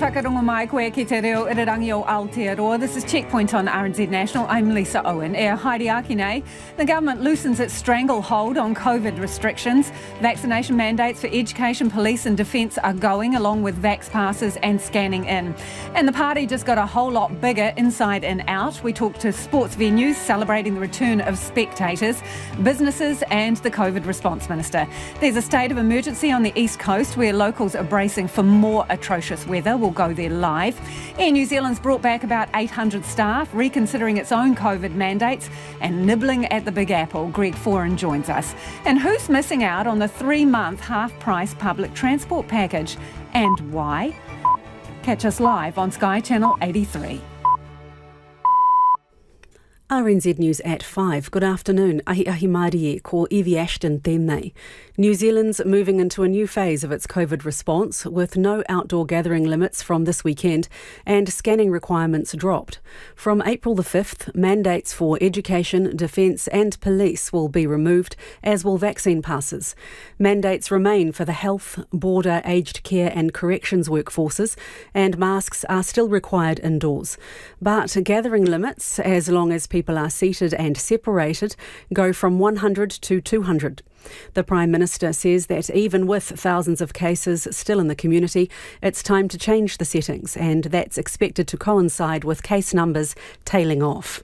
whakarongo mai koe ki te reo irirangi o Aotearoa. This is Checkpoint on RNZ National. I'm Lisa Owen. E haere ake nei. The government loosens its stranglehold on COVID restrictions. Vaccination mandates for education, police and defence are going, along with vax passes and scanning in. And the party just got a whole lot bigger inside and out. We talked to sports venues celebrating the return of spectators, businesses and the COVID response minister. There's a state of emergency on the East Coast where locals are bracing for more atrocious weather. We'll go there live. Air New Zealand's brought back about 800 staff, reconsidering its own COVID mandates and nibbling at the Big Apple. Greg Foran joins us. And who's missing out on the 3-month half-price public transport package and why? Catch us live on Sky Channel 83. RNZ News at 5. Good afternoon. Ahi Marie ko Evie Ashton tēnei. New Zealand's moving into a new phase of its COVID response with no outdoor gathering limits from this weekend and scanning requirements dropped. From April the 5th, mandates for education, defence and police will be removed, as will vaccine passes. Mandates remain for the health, border, aged care and corrections workforces, and masks are still required indoors. But gathering limits, as long as people are seated and separated, go from 100 to 200. The Prime Minister says that even with thousands of cases still in the community, it's time to change the settings, and that's expected to coincide with case numbers tailing off.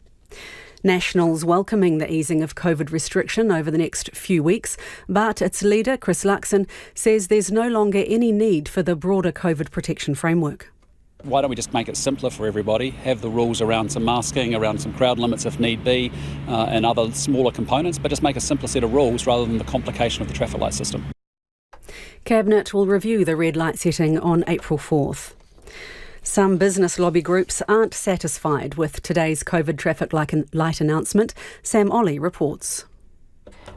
National's welcoming the easing of COVID restriction over the next few weeks, but its leader, Chris Luxon, says there's no longer any need for the broader COVID protection framework. Why don't we just make it simpler for everybody, have the rules around some masking, around some crowd limits if need be, and other smaller components, but just make a simpler set of rules rather than the complication of the traffic light system. Cabinet will review the red light setting on April 4th. Some business lobby groups aren't satisfied with today's COVID traffic light announcement. Sam Ollie reports.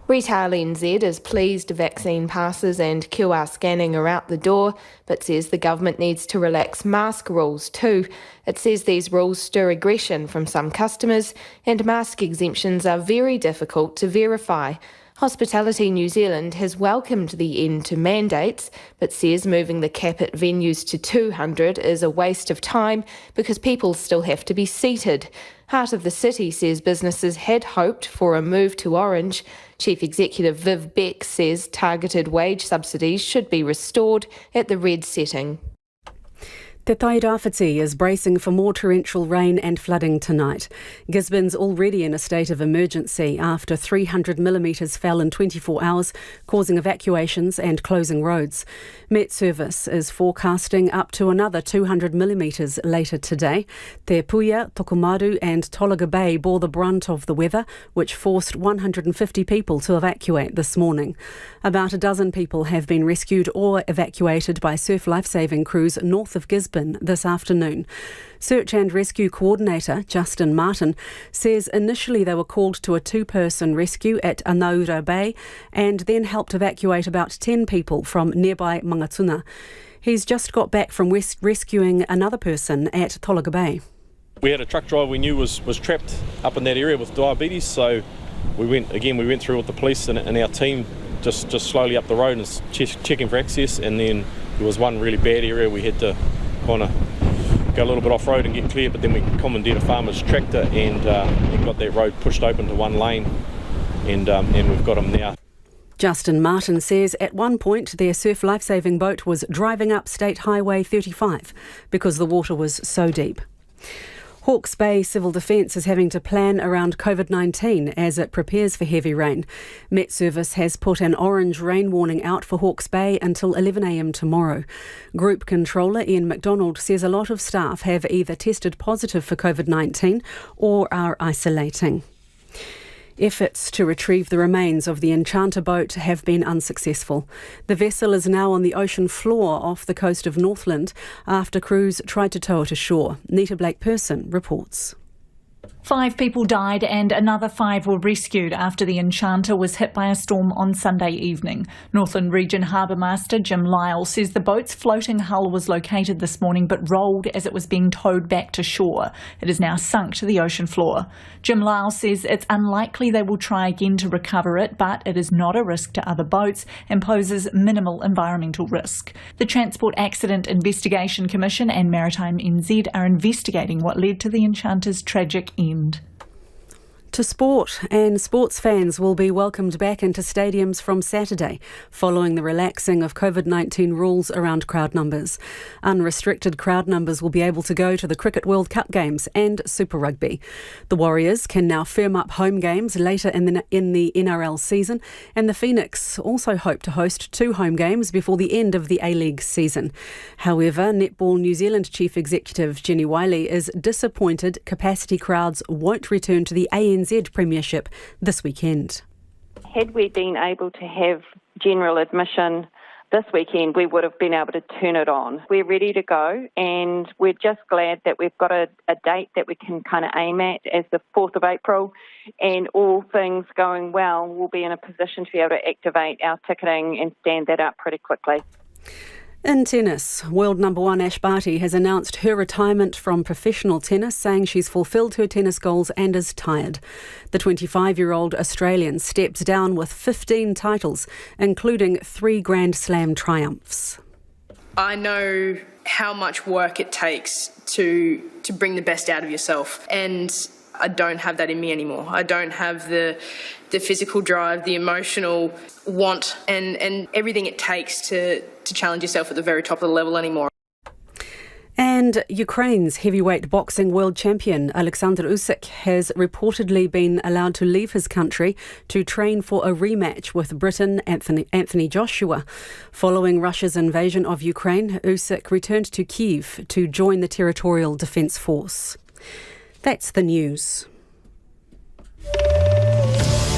Retail NZ is pleased vaccine passes and QR scanning are out the door, but says the government needs to relax mask rules too. It says these rules stir aggression from some customers and mask exemptions are very difficult to verify. Hospitality New Zealand has welcomed the end to mandates, but says moving the cap at venues to 200 is a waste of time because people still have to be seated. Heart of the City says businesses had hoped for a move to orange. Chief Executive Viv Beck says targeted wage subsidies should be restored at the red setting. Te Tairāwhiti is bracing for more torrential rain and flooding tonight. Gisborne's already in a state of emergency after 300 millimetres fell in 24 hours, causing evacuations and closing roads. Met Service is forecasting up to another 200 millimetres later today. Te Puia, Tokomaru and Tolaga Bay bore the brunt of the weather, which forced 150 people to evacuate this morning. About a dozen people have been rescued or evacuated by surf lifesaving crews north of Gisborne this afternoon. Search and Rescue Coordinator Justin Martin says initially they were called to a 2-person rescue at Anaura Bay and then helped evacuate about 10 people from nearby Mangatuna. He's just got back from rescuing another person at Tolaga Bay. We had a truck driver we knew was trapped up in that area with diabetes, so we went through with the police and our team just slowly up the road and checking for access, and then there was one really bad area we had to kind of go a little bit off-road and get clear, but then we commandeered a farmer's tractor and got that road pushed open to one lane, and we've got him now. Justin Martin says at one point their surf lifesaving boat was driving up State Highway 35 because the water was so deep. Hawke's Bay Civil Defence is having to plan around COVID-19 as it prepares for heavy rain. Met Service has put an orange rain warning out for Hawke's Bay until 11 a.m. tomorrow. Group Controller Ian MacDonald says a lot of staff have either tested positive for COVID-19 or are isolating. Efforts to retrieve the remains of the Enchanter boat have been unsuccessful. The vessel is now on the ocean floor off the coast of Northland after crews tried to tow it ashore. Nita Blake-Person reports. 5 people died and another 5 were rescued after the Enchanter was hit by a storm on Sunday evening. Northland Region Harbour Master Jim Lyle says the boat's floating hull was located this morning but rolled as it was being towed back to shore. It is now sunk to the ocean floor. Jim Lyle says it's unlikely they will try again to recover it, but it is not a risk to other boats and poses minimal environmental risk. The Transport Accident Investigation Commission and Maritime NZ are investigating what led to the Enchanter's tragic end. To sport, and sports fans will be welcomed back into stadiums from Saturday following the relaxing of COVID-19 rules around crowd numbers. Unrestricted crowd numbers will be able to go to the Cricket World Cup games and Super Rugby. The Warriors can now firm up home games later in the NRL season, and the Phoenix also hope to host 2 home games before the end of the A-League season. However, Netball New Zealand Chief Executive Jenny Wiley is disappointed capacity crowds won't return to the RNZ Premiership this weekend. Had we been able to have general admission this weekend, we would have been able to turn it on. We're ready to go, and we're just glad that we've got a date that we can kind of aim at as the 4th of April, and all things going well, we'll be in a position to be able to activate our ticketing and stand that up pretty quickly. In tennis, world number 1 Ash Barty has announced her retirement from professional tennis, saying she's fulfilled her tennis goals and is tired. The 25-year-old Australian steps down with 15 titles, including 3 Grand Slam triumphs. I know how much work it takes to bring the best out of yourself, and I don't have that in me anymore. I don't have the physical drive, the emotional want, and everything it takes to challenge yourself at the very top of the level anymore. And Ukraine's heavyweight boxing world champion Alexander Usyk has reportedly been allowed to leave his country to train for a rematch with Britain Anthony Joshua. Following Russia's invasion of Ukraine, Usyk returned to Kyiv to join the Territorial Defence Force. That's the news.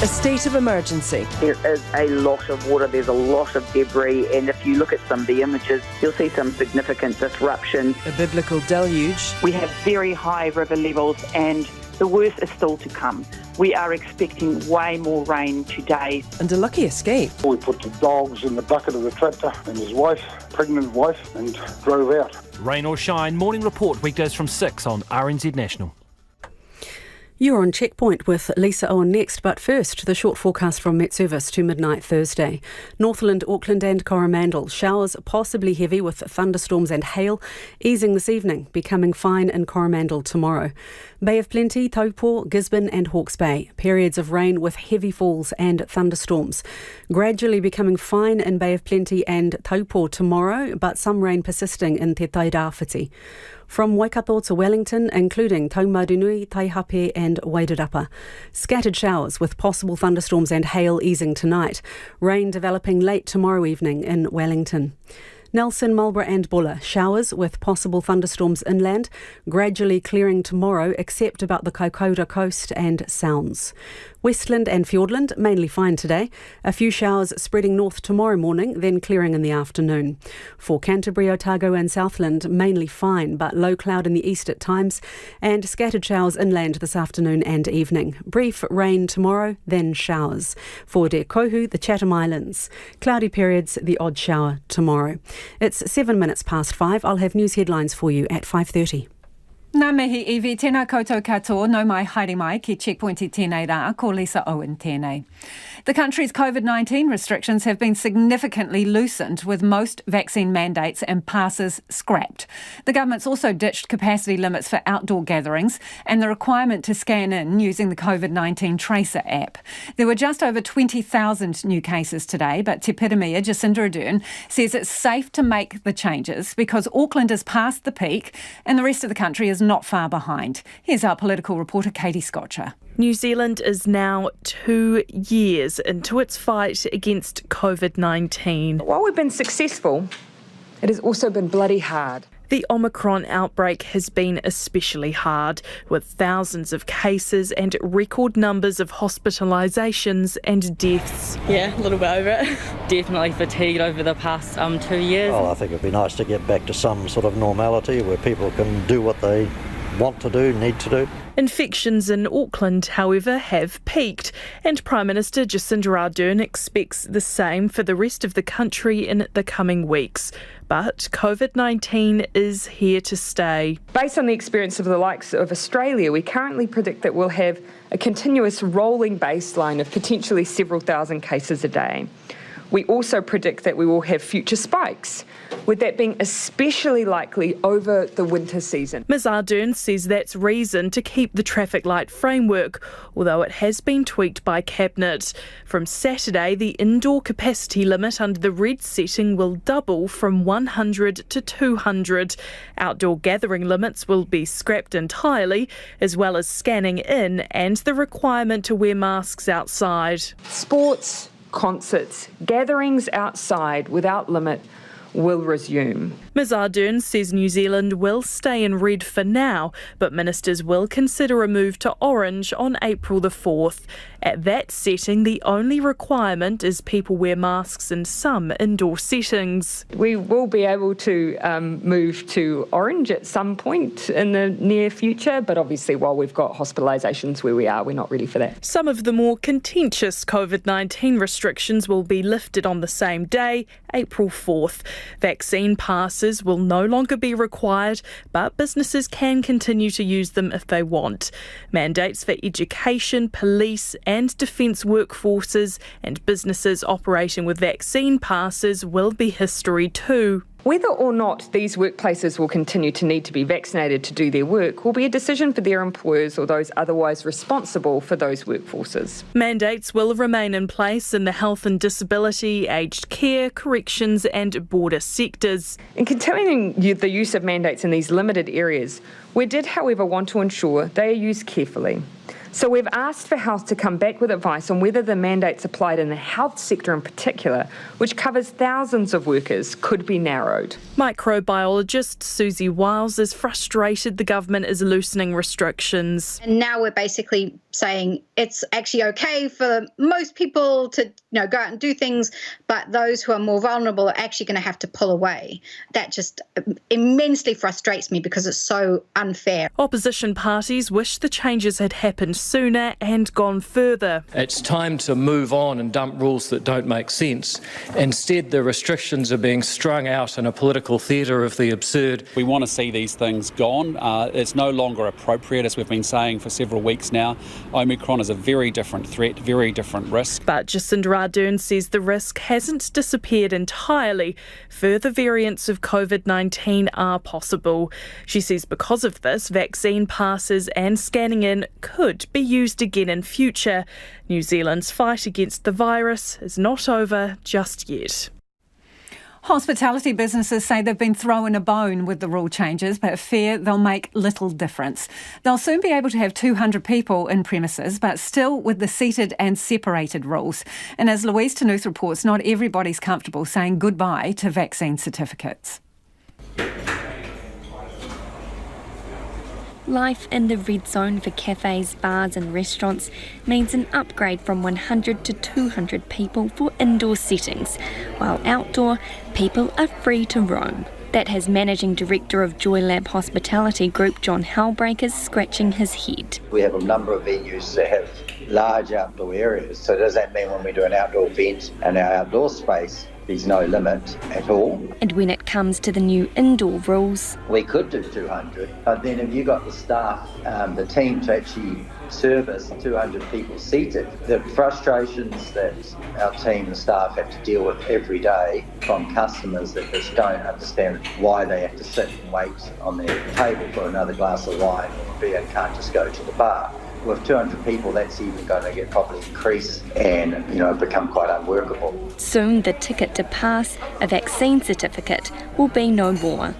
A state of emergency. There is a lot of water, there's a lot of debris, and if you look at some of the images, you'll see some significant disruption. A biblical deluge. We have very high river levels, and the worst is still to come. We are expecting way more rain today. And a lucky escape. We put the dogs in the bucket of the tractor and his wife, pregnant wife, and drove out. Rain or shine, morning report weekdays from 6 on RNZ National. You're on Checkpoint with Lisa Owen next, but first, the short forecast from Met Service to midnight Thursday. Northland, Auckland and Coromandel. Showers possibly heavy with thunderstorms and hail, easing this evening, becoming fine in Coromandel tomorrow. Bay of Plenty, Taupo, Gisborne and Hawke's Bay. Periods of rain with heavy falls and thunderstorms. Gradually becoming fine in Bay of Plenty and Taupo tomorrow, but some rain persisting in Te Tairāwhiti. From Waikato to Wellington, including Taumarunui, Taihape and Wairarapa. Scattered showers with possible thunderstorms and hail easing tonight. Rain developing late tomorrow evening in Wellington. Nelson, Marlborough and Buller. Showers with possible thunderstorms inland, gradually clearing tomorrow except about the Kaikoura coast and Sounds. Westland and Fiordland, mainly fine today. A few showers spreading north tomorrow morning, then clearing in the afternoon. For Canterbury, Otago and Southland, mainly fine, but low cloud in the east at times, and scattered showers inland this afternoon and evening. Brief rain tomorrow, then showers. For Te Kohu, the Chatham Islands. Cloudy periods, the odd shower tomorrow. It's 7 minutes past 5. I'll have news headlines for you at 5:30. Nā mihi iwi, tēnā koutou katoa, no mai haere mai ki Checkpoint I tēnei rā, ko Lisa Owen tēnei. The country's COVID-19 restrictions have been significantly loosened, with most vaccine mandates and passes scrapped. The government's also ditched capacity limits for outdoor gatherings and the requirement to scan in using the COVID-19 Tracer app. There were just over 20,000 new cases today, but Te Piramia, Jacinda Ardern, says it's safe to make the changes because Auckland is past the peak and the rest of the country is not far behind. Here's our political reporter Katie Scotcher. New Zealand is now 2 years into its fight against COVID-19. While we've been successful, it has also been bloody hard. The Omicron outbreak has been especially hard, with thousands of cases and record numbers of hospitalisations and deaths. Yeah, a little bit over it. Definitely fatigued over the past 2 years. Well, I think it'd be nice to get back to some sort of normality where people can do what they want to do, need to do. Infections in Auckland, however, have peaked, and Prime Minister Jacinda Ardern expects the same for the rest of the country in the coming weeks. But COVID-19 is here to stay. Based on the experience of the likes of Australia, we currently predict that we'll have a continuous rolling baseline of potentially several thousand cases a day. We also predict that we will have future spikes, with that being especially likely over the winter season. Ms Ardern says that's reason to keep the traffic light framework, although it has been tweaked by Cabinet. From Saturday, the indoor capacity limit under the red setting will double from 100 to 200. Outdoor gathering limits will be scrapped entirely, as well as scanning in and the requirement to wear masks outside. Sports, concerts, gatherings outside without limit will resume. Ms Ardern says New Zealand will stay in red for now, but ministers will consider a move to orange on April the 4th. At that setting, the only requirement is people wear masks in some indoor settings. We will be able to move to orange at some point in the near future, but obviously while we've got hospitalisations where we are, we're not ready for that. Some of the more contentious COVID-19 restrictions will be lifted on the same day, April 4th. Vaccine passes will no longer be required, but businesses can continue to use them if they want. Mandates for education, police and defence workforces and businesses operating with vaccine passes will be history too. Whether or not these workplaces will continue to need to be vaccinated to do their work will be a decision for their employers or those otherwise responsible for those workforces. Mandates will remain in place in the health and disability, aged care, corrections and border sectors. In continuing the use of mandates in these limited areas, we did, however, want to ensure they are used carefully. So we've asked for Health to come back with advice on whether the mandates applied in the health sector in particular, which covers thousands of workers, could be narrowed. Microbiologist Susie Wiles is frustrated the government is loosening restrictions. And now we're basically saying it's actually okay for most people to go out and do things, but those who are more vulnerable are actually going to have to pull away. That just immensely frustrates me because it's so unfair. Opposition parties wish the changes had happened sooner and gone further. It's time to move on and dump rules that don't make sense. Instead, the restrictions are being strung out in a political theatre of the absurd. We want to see these things gone. It's no longer appropriate, as we've been saying for several weeks now. Omicron is a very different threat, very different risk. But Jacinda Ardern says the risk hasn't disappeared entirely. Further variants of COVID-19 are possible. She says because of this, vaccine passes and scanning in could be used again in future. New Zealand's fight against the virus is not over just yet. Hospitality businesses say they've been thrown a bone with the rule changes, but fear they'll make little difference. They'll soon be able to have 200 people in premises, but still with the seated and separated rules. And as Louise Tanuth reports, not everybody's comfortable saying goodbye to vaccine certificates. Life in the red zone for cafes, bars and restaurants means an upgrade from 100 to 200 people for indoor settings, while outdoor, people are free to roam. That has Managing Director of Joy Lab Hospitality Group John Hellbreakers scratching his head. We have a number of venues that have large outdoor areas, so does that mean when we do an outdoor event in our outdoor space, there's no limit at all? And when it comes to the new indoor rules, we could do 200, but then if you got the staff, the team to actually service 200 people seated, the frustrations that our team and staff have to deal with every day from customers that just don't understand why they have to sit and wait on their table for another glass of wine and can't just go to the bar. With 200 people, that's even going to get probably increased and, become quite unworkable. Soon the ticket to pass, a vaccine certificate, will be no more.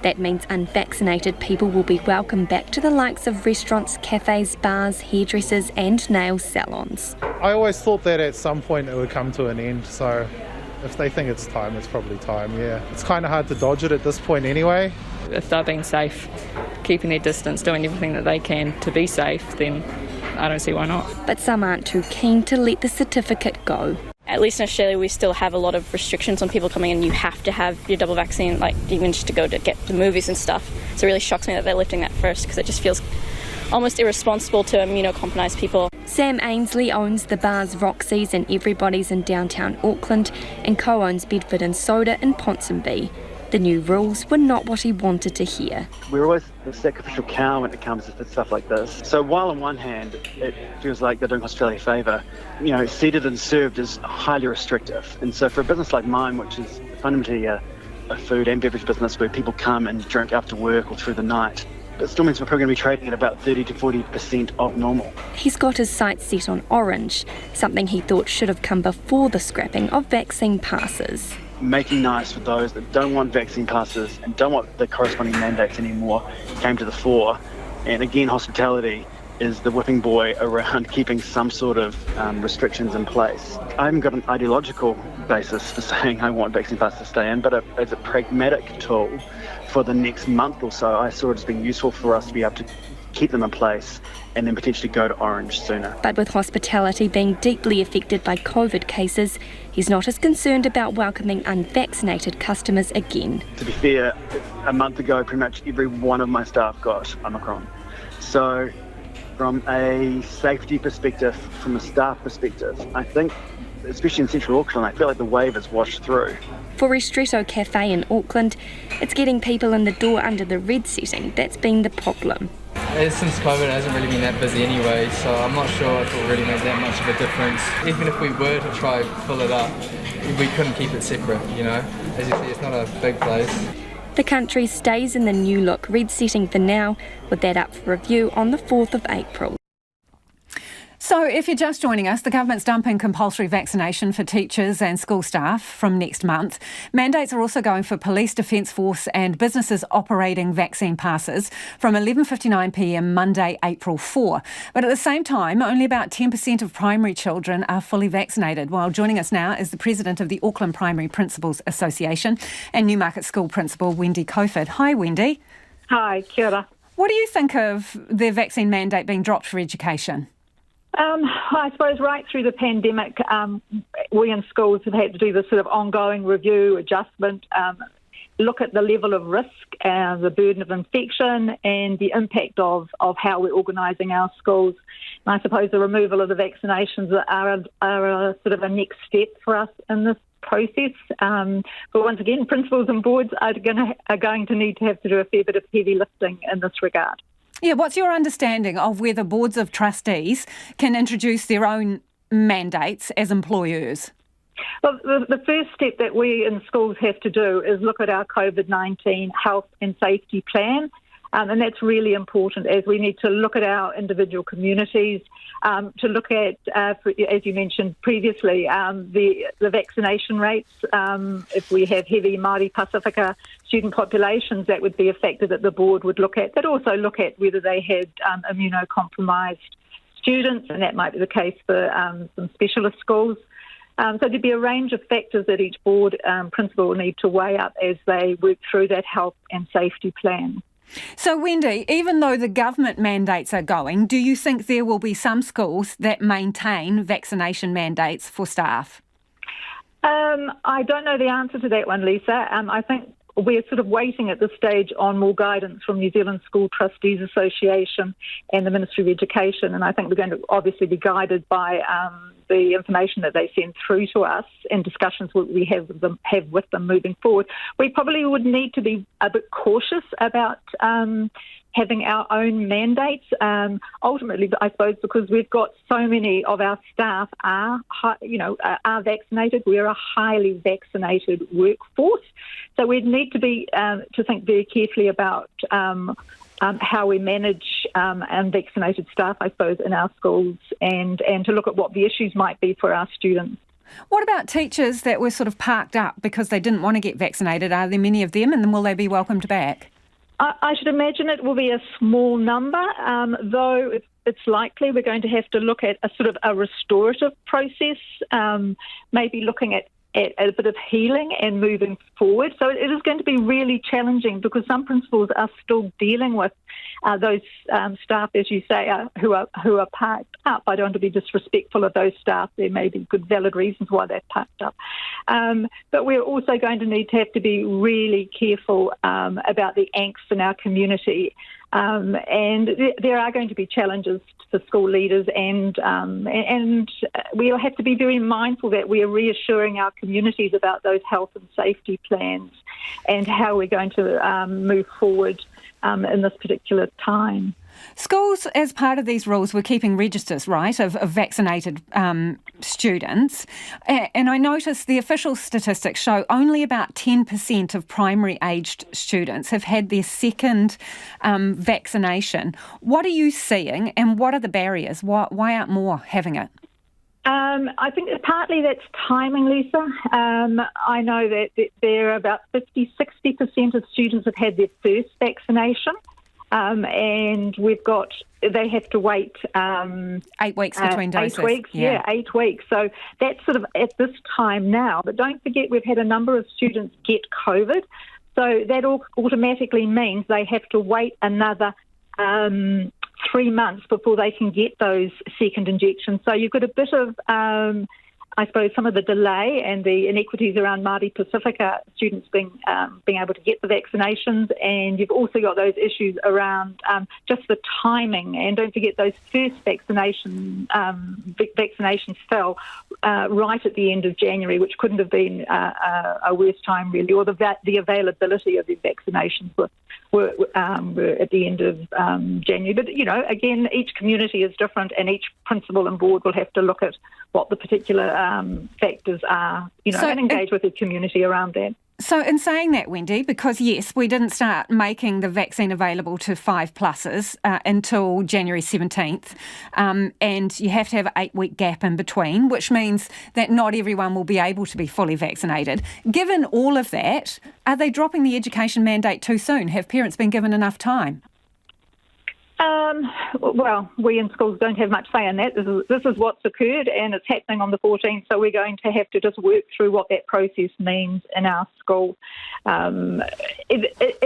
That means unvaccinated people will be welcomed back to the likes of restaurants, cafes, bars, hairdressers and nail salons. I always thought that at some point it would come to an end, so if they think it's time, it's probably time, yeah. It's kind of hard to dodge it at this point anyway. If they're being safe, keeping their distance, doing everything that they can to be safe, then I don't see why not. But some aren't too keen to let the certificate go. At least in Australia, we still have a lot of restrictions on people coming in. You have to have your double vaccine, like even just to go to get the movies and stuff. So it really shocks me that they're lifting that first, because it just feels almost irresponsible to immunocompromised people. Sam Ainsley owns the bars Roxy's and Everybody's in downtown Auckland and co-owns Bedford and Soda in Ponsonby. The new rules were not what he wanted to hear. We're always the sacrificial cow when it comes to stuff like this. So while on one hand it feels like they're doing Australia a favour, seated and served is highly restrictive. And so for a business like mine, which is fundamentally a food and beverage business where people come and drink after work or through the night, it still means we're probably going to be trading at about 30 to 40% of normal. He's got his sights set on orange, something he thought should have come before the scrapping of vaccine passes. Making nice for those that don't want vaccine passes and don't want the corresponding mandates anymore came to the fore. And again, hospitality is the whipping boy around keeping some sort of restrictions in place. I haven't got an ideological basis for saying I want vaccine passes to stay in, but as a pragmatic tool for the next month or so, I saw it as being useful for us to be able to keep them in place and then potentially go to orange sooner. But with hospitality being deeply affected by COVID cases, he's not as concerned about welcoming unvaccinated customers again. To be fair, a month ago, pretty much every one of my staff got Omicron. So from a safety perspective, from a staff perspective, I think, especially in central Auckland, I feel like the wave has washed through. For Ristretto Cafe in Auckland, it's getting people in the door under the red setting that's been the problem. Since COVID, it hasn't really been that busy anyway, so I'm not sure if it will really make that much of a difference. Even if we were to try fill it up, we couldn't keep it separate, As you see, it's not a big place. The country stays in the new look red setting for now, with that up for review on the 4th of April. So if you're just joining us, the government's dumping compulsory vaccination for teachers and school staff from next month. Mandates are also going for police, defence force and businesses operating vaccine passes from 11:59pm Monday, April 4. But at the same time, only about 10% of primary children are fully vaccinated. Well, joining us now is the president of the Auckland Primary Principals Association and Newmarket School Principal, Wendy Coford. Hi, Wendy. Hi, kia ora. What do you think of the vaccine mandate being dropped for education? I suppose right through the pandemic, we in schools have had to do this sort of ongoing review, adjustment, look at the level of risk, the burden of infection and the impact of how we're organising our schools. And I suppose the removal of the vaccinations are a sort of a next step for us in this process. But once again, principals and boards are going to need to have to do a fair bit of heavy lifting in this regard. Yeah, what's your understanding of whether boards of trustees can introduce their own mandates as employers? Well, the first step that we in schools have to do is look at our COVID-19 health and safety plan. And that's really important as we need to look at our individual communities, to look at, as you mentioned previously, the vaccination rates. If we have heavy Māori Pasifika student populations, that would be a factor that the board would look at. They'd also look at whether they had immunocompromised students, and that might be the case for some specialist schools. So there'd be a range of factors that each board principal will need to weigh up as they work through that health and safety plan. So, Wendy, even though the government mandates are going, do you think there will be some schools that maintain vaccination mandates for staff? I don't know the answer to that one, Lisa. I think we're sort of waiting at this stage on more guidance from New Zealand School Trustees Association and the Ministry of Education, and I think we're going to obviously be guided by the information that they send through to us and discussions we have with them moving forward. We probably would need to be a bit cautious about having our own mandates. Ultimately, I suppose, because we've got so many of our staff are vaccinated. We're a highly vaccinated workforce, so we'd need to be to think very carefully about how we manage unvaccinated staff, I suppose, in our schools, and to look at what the issues might be for our students. What about teachers that were sort of parked up because they didn't want to get vaccinated? Are there many of them, and then will they be welcomed back? I should imagine it will be a small number, though it's likely we're going to have to look at a sort of a restorative process, maybe looking at a bit of healing and moving forward. So it is going to be really challenging because some principals are still dealing with those staff, as you say, who are parked up. I don't want to be disrespectful of those staff. There may be good, valid reasons why they're parked up. But we're also going to need to have to be really careful about the angst in our community And there are going to be challenges for school leaders, and we'll have to be very mindful that we are reassuring our communities about those health and safety plans and how we're going to move forward in this particular time. Schools, as part of these rules, were keeping registers, right, of vaccinated students. And I noticed the official statistics show only about 10% of primary-aged students have had their second vaccination. What are you seeing, and what are the barriers? Why aren't more having it? I think partly that's timing, Lisa. I know that there are about 50-60% of students have had their first vaccination. And they have to wait 8 weeks between doses. 8 weeks, 8 weeks. So that's sort of at this time now. But don't forget, we've had a number of students get COVID. So that automatically means they have to wait another 3 months before they can get those second injections. So you've got a bit of, I suppose, some of the delay and the inequities around Māori Pacifica students being able to get the vaccinations, and you've also got those issues around just the timing. And don't forget, those first vaccinations fell right at the end of January, which couldn't have been a worse time, really, or the availability of the vaccinations were at the end of January. But, again, each community is different, and each principal and board will have to look at what the particular factors are, and engage with the community around that. So in saying that, Wendy, because yes, we didn't start making the vaccine available to 5-plussers until January 17th, and you have to have an 8-week gap in between, which means that not everyone will be able to be fully vaccinated. Given all of that, are they dropping the education mandate too soon? Have parents been given enough time? Well, we in schools don't have much say in that. This is what's occurred, and it's happening on the 14th, so we're going to have to just work through what that process means in our school. In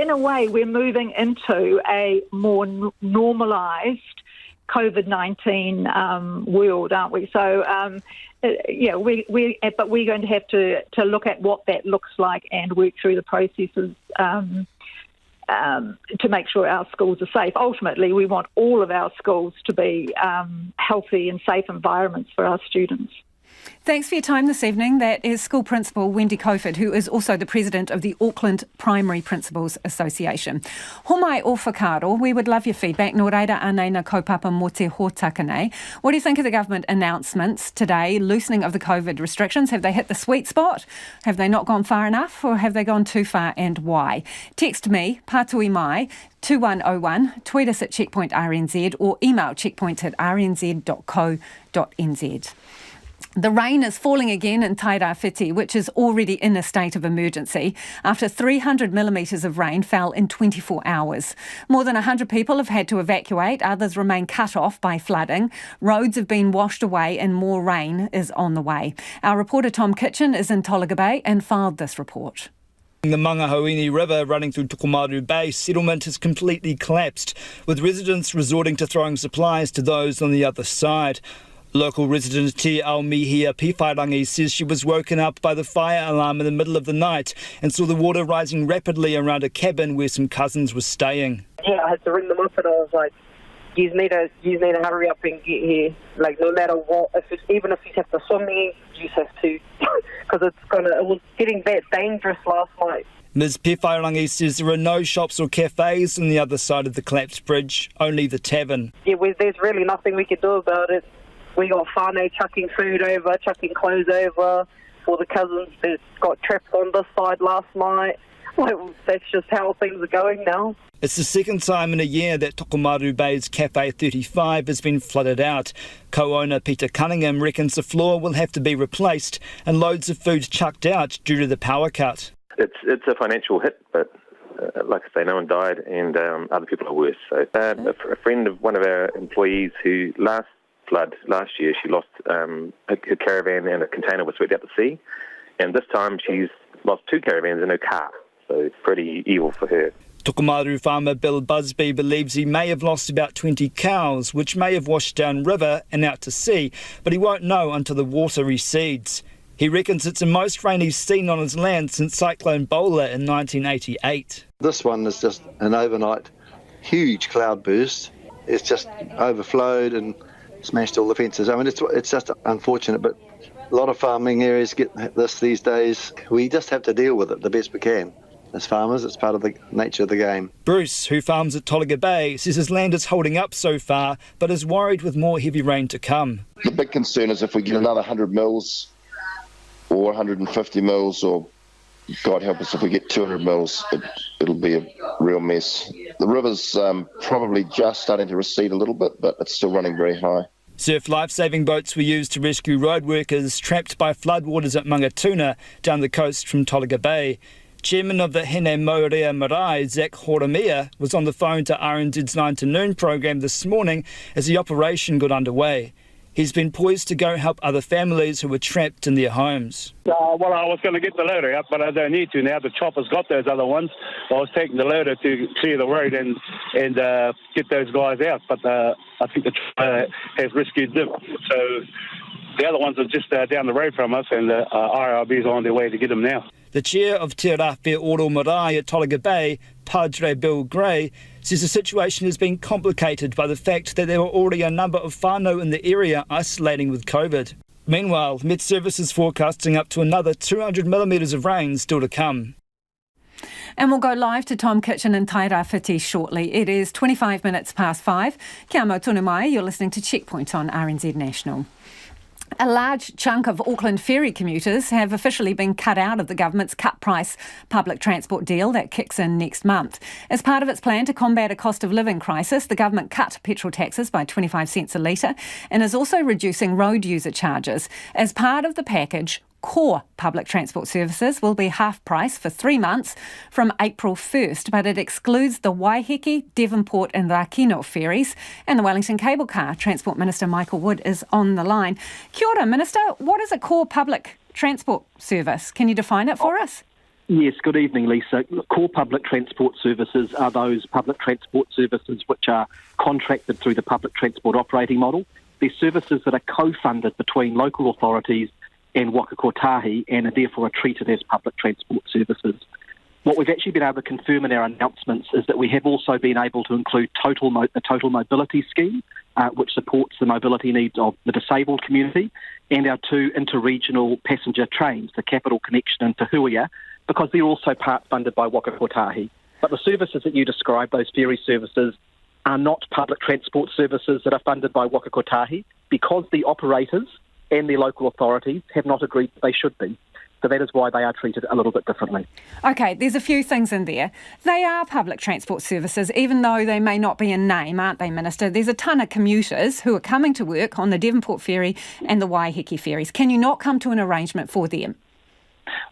a way, we're moving into a more normalised COVID-19 world, aren't we? So, but we're going to have to look at what that looks like and work through the processes to make sure our schools are safe. Ultimately, we want all of our schools to be healthy and safe environments for our students. Thanks for your time this evening. That is School Principal Wendy Coford, who is also the President of the Auckland Primary Principals Association. Homai o whakaaro, we would love your feedback. Nō reira anei na kaupapa mo te hōtaka nei. What do you think of the government announcements today, loosening of the COVID restrictions? Have they hit the sweet spot? Have they not gone far enough, or have they gone too far, and why? Text me, Pātui Mai, 2101, tweet us at Checkpoint RNZ, or email checkpoint@rnz.co.nz. The rain is falling again in Tairāwhiti, which is already in a state of emergency, after 300 millimetres of rain fell in 24 hours. More than 100 people have had to evacuate, others remain cut off by flooding. Roads have been washed away and more rain is on the way. Our reporter Tom Kitchen is in Tolaga Bay and filed this report. The Mangahoini River running through Tokomaru Bay settlement has completely collapsed, with residents resorting to throwing supplies to those on the other side. Local resident Te Aomihia Piwhairangi says she was woken up by the fire alarm in the middle of the night and saw the water rising rapidly around a cabin where some cousins were staying. Yeah, I had to ring them up and I was like, you need to hurry up and get here. Like, no matter what, even if you have to swim me, you have to, because it was getting that dangerous last night. Ms Piwhairangi says there are no shops or cafes on the other side of the collapsed bridge, only the tavern. Yeah, there's really nothing we can do about it. We got whānau chucking food over, chucking clothes over, for the cousins that got trapped on this side last night. Well, that's just how things are going now. It's the second time in a year that Tokomaru Bay's Cafe 35 has been flooded out. Co-owner Peter Cunningham reckons the floor will have to be replaced and loads of food chucked out due to the power cut. It's a financial hit, but like I say, no one died and other people are worse. So a friend of one of our employees who last year she lost her caravan and a container was swept out to sea, and this time she's lost 2 caravans and her car, so it's pretty evil for her. Tokomaru farmer Bill Busby believes he may have lost about 20 cows, which may have washed down river and out to sea, but he won't know until the water recedes. He reckons it's the most rain he's seen on his land since Cyclone Bola in 1988. This one is just an overnight huge cloudburst. It's just overflowed and smashed all the fences. I mean, it's just unfortunate, but a lot of farming areas get this these days. We just have to deal with it the best we can. As farmers, it's part of the nature of the game. Bruce, who farms at Tolaga Bay, says his land is holding up so far, but is worried with more heavy rain to come. The big concern is if we get another 100 mils or 150 mils, or God help us if we get 200 mils, it'll be a real mess. The river's probably just starting to recede a little bit, but it's still running very high. Surf life-saving boats were used to rescue road workers trapped by floodwaters at Mangatuna down the coast from Tolaga Bay. Chairman of the Hene Maurea Marae, Zach Horamia, was on the phone to RNZ's 9 to Noon programme this morning as the operation got underway. He's been poised to go help other families who were trapped in their homes. Well, I was going to get the loader out, but I don't need to now. The chopper's got those other ones. I was taking the loader to clear the road and get those guys out, but I think the chopper has rescued them. So the other ones are just down the road from us, and the IRB's on their way to get them now. The chair of Te Rāwhia Oro Marae at Tolaga Bay, Padre Bill Gray, says the situation has been complicated by the fact that there were already a number of whānau in the area isolating with COVID. Meanwhile, Met Service is forecasting up to another 200 millimetres of rain still to come. And we'll go live to Tom Kitchen in Tairāwhiti shortly. It is 25 minutes past 5. Kia mau tonu mai, you're listening to Checkpoint on RNZ National. A large chunk of Auckland ferry commuters have officially been cut out of the government's cut-price public transport deal that kicks in next month. As part of its plan to combat a cost of living crisis, the government cut petrol taxes by 25 cents a litre and is also reducing road user charges. As part of the package, core public transport services will be half price for 3 months from April 1st, but it excludes the Waiheke, Devonport and Rakino ferries. And the Wellington Cable Car Transport Minister Michael Wood is on the line. Kia ora, Minister. What is a core public transport service? Can you define it for us? Yes, good evening, Lisa. Core public transport services are those public transport services which are contracted through the public transport operating model. They're services that are co-funded between local authorities and Waka Kotahi and are therefore treated as public transport services. What we've actually been able to confirm in our announcements is that we have also been able to include the Total Mobility Scheme, which supports the mobility needs of the disabled community, and our 2 interregional passenger trains, the Capital Connection and Te Huia, because they're also part funded by Waka Kotahi. But the services that you described, those ferry services, are not public transport services that are funded by Waka Kotahi because the operators and their local authorities have not agreed that they should be. So that is why they are treated a little bit differently. OK, there's a few things in there. They are public transport services, even though they may not be in name, aren't they, Minister? There's a ton of commuters who are coming to work on the Devonport ferry and the Waiheke ferries. Can you not come to an arrangement for them?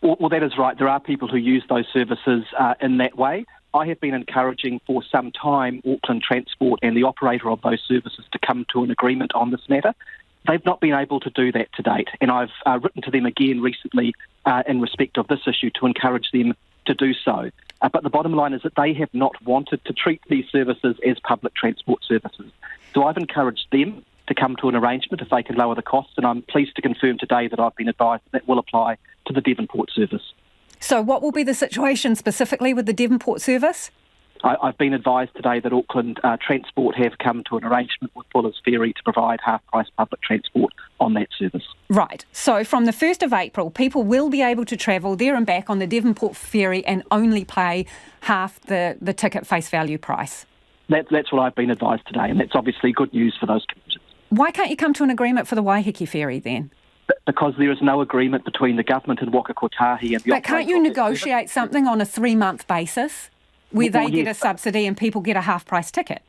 Well, that is right. There are people who use those services in that way. I have been encouraging for some time Auckland Transport and the operator of those services to come to an agreement on this matter. They've not been able to do that to date, and I've written to them again recently in respect of this issue to encourage them to do so. But the bottom line is that they have not wanted to treat these services as public transport services. So I've encouraged them to come to an arrangement if they can lower the costs, and I'm pleased to confirm today that I've been advised that will apply to the Devonport service. So what will be the situation specifically with the Devonport service? I've been advised today that Auckland Transport have come to an arrangement with Fuller's Ferry to provide half-price public transport on that service. Right. So from the 1st of April, people will be able to travel there and back on the Devonport Ferry and only pay half the ticket face value price. That's what I've been advised today, and that's obviously good news for those commuters. Why can't you come to an agreement for the Waiheke Ferry then? Because there is no agreement between the government and Waka Kotahi and the... But can't you negotiate something on a 3-month basis where they get a subsidy and people get a half-price ticket?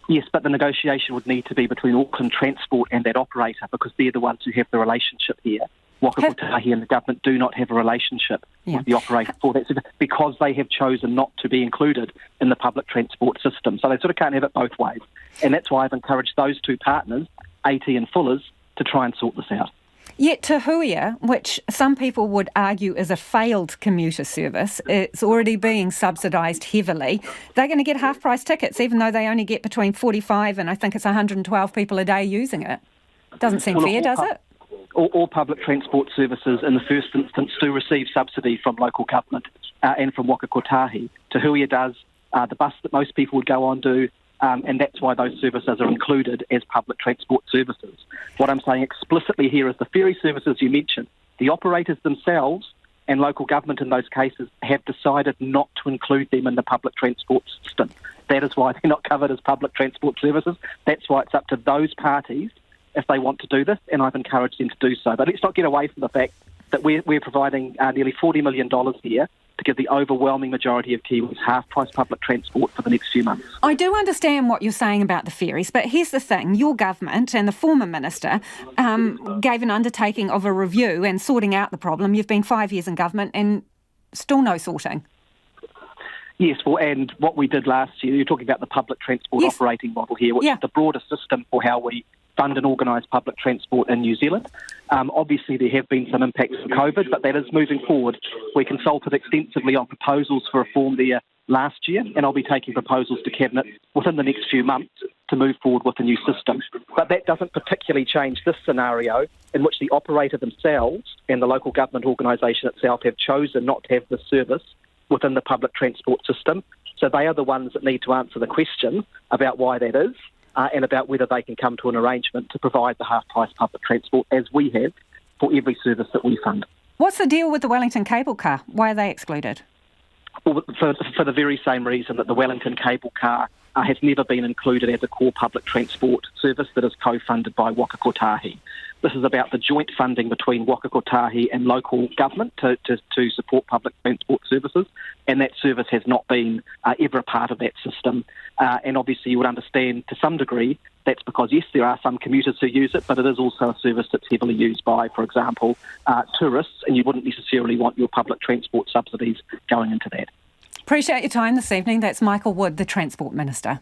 Yes, but the negotiation would need to be between Auckland Transport and that operator because they're the ones who have the relationship here. Waka Kotahi and the government do not have a relationship with the operator for that because they have chosen not to be included in the public transport system. So they sort of can't have it both ways. And that's why I've encouraged those two partners, AT and Fuller's, to try and sort this out. Yet Te Huia, which some people would argue is a failed commuter service, it's already being subsidised heavily. They're going to get half-price tickets, even though they only get between 45 and I think it's 112 people a day using it. Doesn't seem fair, does it? All public transport services in the first instance do receive subsidy from local government and from Waka Kotahi. Te Huia does, the bus that most people would go on do, and that's why those services are included as public transport services. What I'm saying explicitly here is the ferry services you mentioned, the operators themselves and local government in those cases have decided not to include them in the public transport system. That is why they're not covered as public transport services. That's why it's up to those parties if they want to do this, and I've encouraged them to do so. But let's not get away from the fact that we're providing nearly $40 million here to give the overwhelming majority of Kiwis half-price public transport for the next few months. I do understand what you're saying about the ferries, but here's the thing. Your government and the former minister gave an undertaking of a review and sorting out the problem. You've been 5 years in government and still no sorting. Yes, well, and what we did last year, you're talking about the public transport operating model here, which is the broader system for how we fund and organise public transport in New Zealand. Obviously, there have been some impacts from COVID, but that is moving forward. We consulted extensively on proposals for reform there last year, and I'll be taking proposals to Cabinet within the next few months to move forward with a new system. But that doesn't particularly change this scenario in which the operator themselves and the local government organisation itself have chosen not to have this service within the public transport system. So they are the ones that need to answer the question about why that is. And about whether they can come to an arrangement to provide the half-price public transport as we have for every service that we fund. What's the deal with the Wellington cable car? Why are they excluded? Well, for the very same reason that the Wellington cable car has never been included as a core public transport service that is co-funded by Waka Kotahi. This is about the joint funding between Waka Kotahi and local government to support public transport services, and that service has not been ever a part of that system. And obviously you would understand to some degree that's because, yes, there are some commuters who use it, but it is also a service that's heavily used by, for example, tourists, and you wouldn't necessarily want your public transport subsidies going into that. Appreciate your time this evening. That's Michael Wood, the Transport Minister.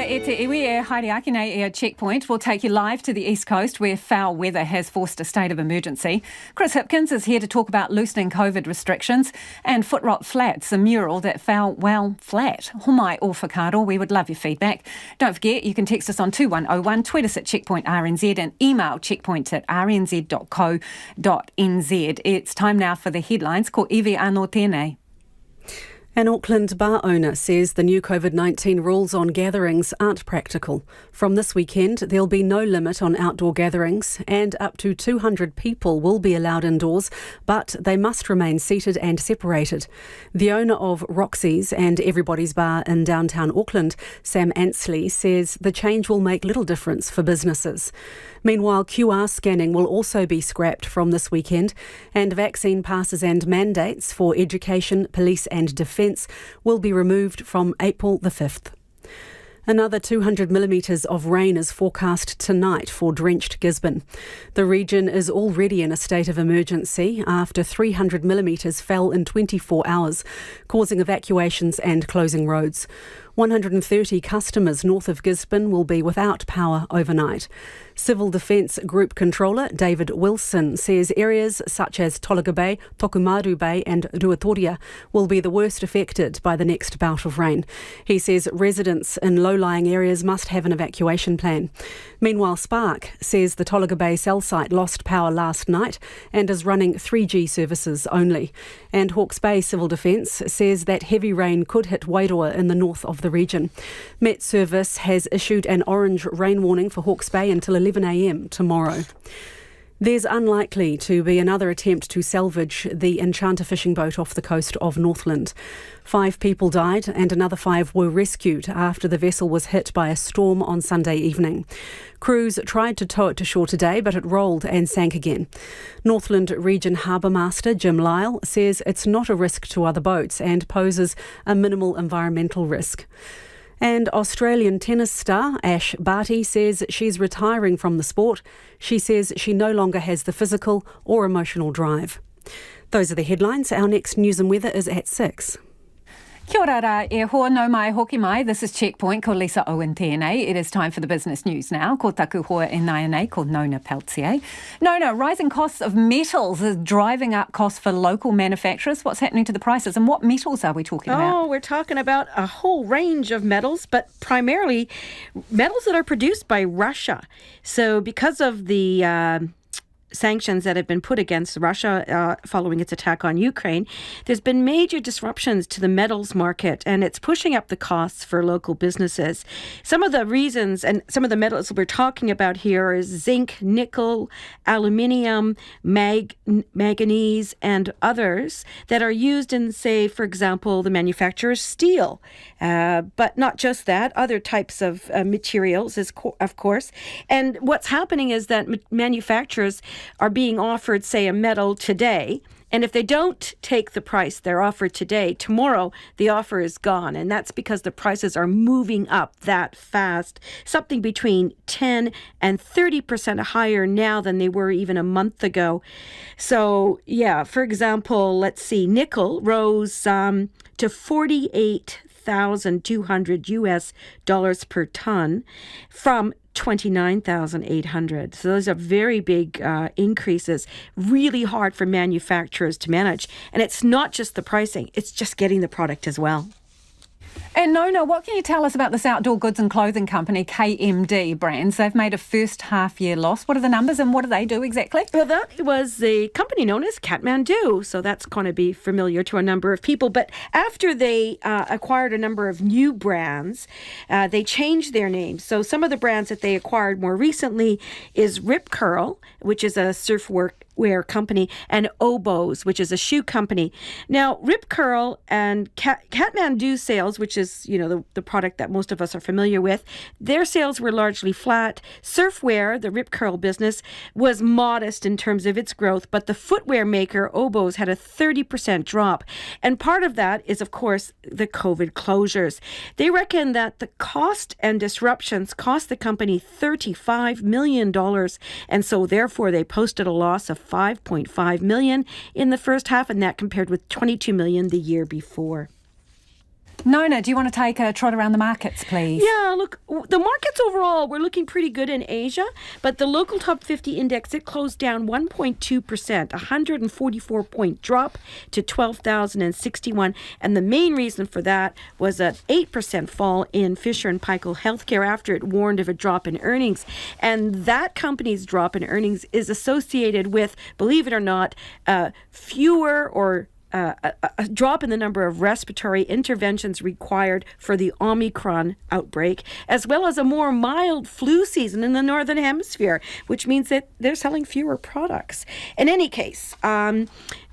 E te iwi e haere ake nei e a checkpoint. We'll take you live to the East Coast where foul weather has forced a state of emergency. Chris Hipkins is here to talk about loosening COVID restrictions and Footrot Flats, a mural that fell, well, flat. Homai o whakaaro, we would love your feedback. Don't forget, you can text us on 2101, tweet us at Checkpoint RNZ and email checkpoint@rnz.co.nz. It's time now for the headlines. Ko iwi anō tēnei. An Auckland bar owner says the new COVID-19 rules on gatherings aren't practical. From this weekend, there'll be no limit on outdoor gatherings and up to 200 people will be allowed indoors, but they must remain seated and separated. The owner of Roxy's and Everybody's Bar in downtown Auckland, Sam Ansley, says the change will make little difference for businesses. Meanwhile, QR scanning will also be scrapped from this weekend, and vaccine passes and mandates for education, police and defence will be removed from April the 5th. Another 200 millimetres of rain is forecast tonight for drenched Gisborne. The region is already in a state of emergency after 300 millimetres fell in 24 hours, causing evacuations and closing roads. 130 customers north of Gisborne will be without power overnight. Civil Defence Group Controller David Wilson says areas such as Tolaga Bay, Tokumaru Bay and Ruatoria will be the worst affected by the next bout of rain. He says residents in low-lying areas must have an evacuation plan. Meanwhile, Spark says the Tolaga Bay cell site lost power last night and is running 3G services only. And Hawke's Bay Civil Defence says that heavy rain could hit Wairoa in the north of the region. Met Service has issued an orange rain warning for Hawke's Bay until 11 a.m. tomorrow. There's unlikely to be another attempt to salvage the Enchanter fishing boat off the coast of Northland. 5 people died and another 5 were rescued after the vessel was hit by a storm on Sunday evening. Crews tried to tow it to shore today, but it rolled and sank again. Northland Region Harbour Master Jim Lyle says it's not a risk to other boats and poses a minimal environmental risk. And Australian tennis star Ash Barty says she's retiring from the sport. She says she no longer has the physical or emotional drive. Those are the headlines. Our next news and weather is at 6. Kia ora ora rā e hoa no mai hoki mai. This is Checkpoint ko Lisa Owen tēnei. It is time for the business news now. Ko taku hoa e nai nei ko Nona Peltier. Nona, rising costs of metals is driving up costs for local manufacturers. What's happening to the prices and what metals are we talking about? Oh, we're talking about a whole range of metals, but primarily metals that are produced by Russia. So because of the sanctions that have been put against Russia following its attack on Ukraine, there's been major disruptions to the metals market, and it's pushing up the costs for local businesses. Some of the reasons and some of the metals we're talking about here is zinc, nickel, aluminium, manganese, and others that are used in, say, for example, the manufacture of steel. But not just that, other types of materials, of course. And what's happening is that manufacturers are being offered, say, a metal today, and if they don't take the price they're offered today, tomorrow the offer is gone, and that's because the prices are moving up that fast, something between 10 and 30% higher now than they were even a month ago. So, yeah, for example, let's see, nickel rose to $48,200 per ton from 29,800. So those are very big increases, really hard for manufacturers to manage. And it's not just the pricing, it's just getting the product as well. And Nona, what can you tell us about this outdoor goods and clothing company, KMD Brands? They've made a first half year loss. What are the numbers and what do they do exactly? Well, that was the company known as Kathmandu, so that's going to be familiar to a number of people. But after they acquired a number of new brands, they changed their names. So some of the brands that they acquired more recently is Rip Curl, which is a surfwear company, and Oboz, which is a shoe company. Now, Rip Curl and Kathmandu sales, which is, you know, the product that most of us are familiar with, their sales were largely flat. Surfwear, the Rip Curl business, was modest in terms of its growth, but the footwear maker, Oboz, had a 30% drop. And part of that is, of course, the COVID closures. They reckon that the cost and disruptions cost the company $35 million, and so therefore they posted a loss of $5.5 million in the first half, and that compared with $22 million the year before. Nona, do you want to take a trot around the markets, please? Yeah, look, the markets overall were looking pretty good in Asia, but the local top 50 index, it closed down 1.2%, a 144-point drop to 12,061. And the main reason for that was an 8% fall in Fisher & Paykel Healthcare after it warned of a drop in earnings. And that company's drop in earnings is associated with, believe it or not, fewer or a drop in the number of respiratory interventions required for the Omicron outbreak, as well as a more mild flu season in the Northern Hemisphere, which means that they're selling fewer products. In any case,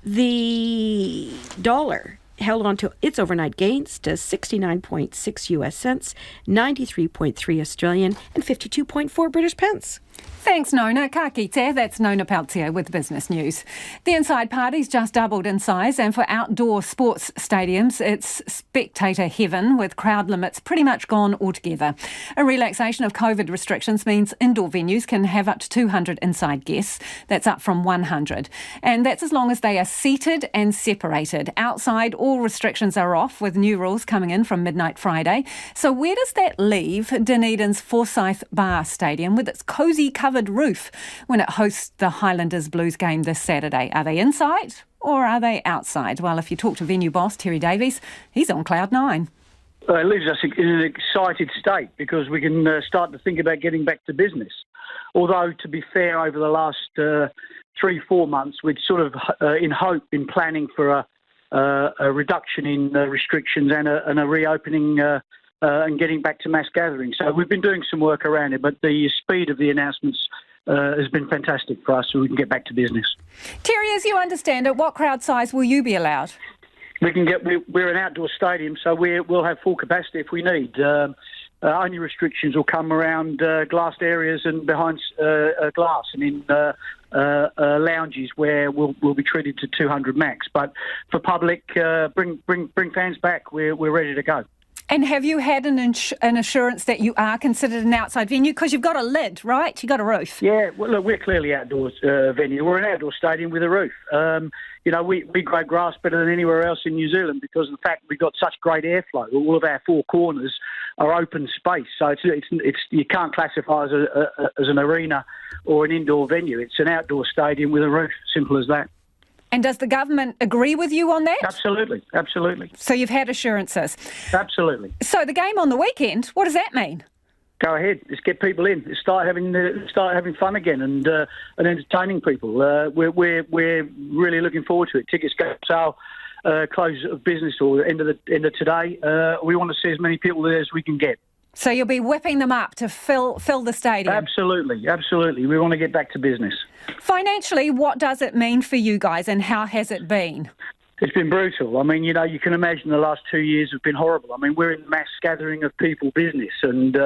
the dollar held on to its overnight gains to 69.6 US cents, 93.3 Australian, and 52.4 British pence. Thanks, Nona. Ka kite, that's Nona Peltier with Business News. The inside party's just doubled in size, and for outdoor sports stadiums, it's spectator heaven with crowd limits pretty much gone altogether. A relaxation of COVID restrictions means indoor venues can have up to 200 inside guests. That's up from 100. And that's as long as they are seated and separated. Outside, all restrictions are off, with new rules coming in from midnight Friday. So where does that leave Dunedin's Forsyth Bar Stadium with its cosy covered roof when it hosts the Highlanders Blues game this Saturday? Are they inside or are they outside? Well, if you talk to venue boss Terry Davies, he's on cloud nine. It leaves us in an excited state because we can start to think about getting back to business. Although, to be fair, over the last 3-4 months, we'd sort of in hope been planning for a reduction in restrictions and a reopening and getting back to mass gatherings. So we've been doing some work around it, but the speed of the announcements has been fantastic for us so we can get back to business. Terry, as you understand it, what crowd size will you be allowed? We're an outdoor stadium, so we'll have full capacity if we need. Only restrictions will come around glassed areas and behind glass and in lounges where we'll be treated to 200 max. But for public, bring fans back. We're ready to go. And have you had an assurance that you are considered an outside venue? Because you've got a lid, right? You've got a roof. Yeah, well, look, we're clearly outdoors venue. We're an outdoor stadium with a roof. We grow grass better than anywhere else in New Zealand because of the fact we've got such great airflow. All of our four corners are open space, so it's you can't classify as an arena or an indoor venue. It's an outdoor stadium with a roof. Simple as that. And does the government agree with you on that? Absolutely. So you've had assurances? Absolutely. So the game on the weekend, what does that mean? Go ahead. Just get people in. Start having fun again and entertaining people. We're really looking forward to it. Tickets go on sale, close of business or end of today. We want to see as many people there as we can get. So you'll be whipping them up to fill the stadium? Absolutely. We want to get back to business. Financially, what does it mean for you guys and how has it been? It's been brutal. I mean, you can imagine the last 2 years have been horrible. I mean, we're in mass gathering of people business, and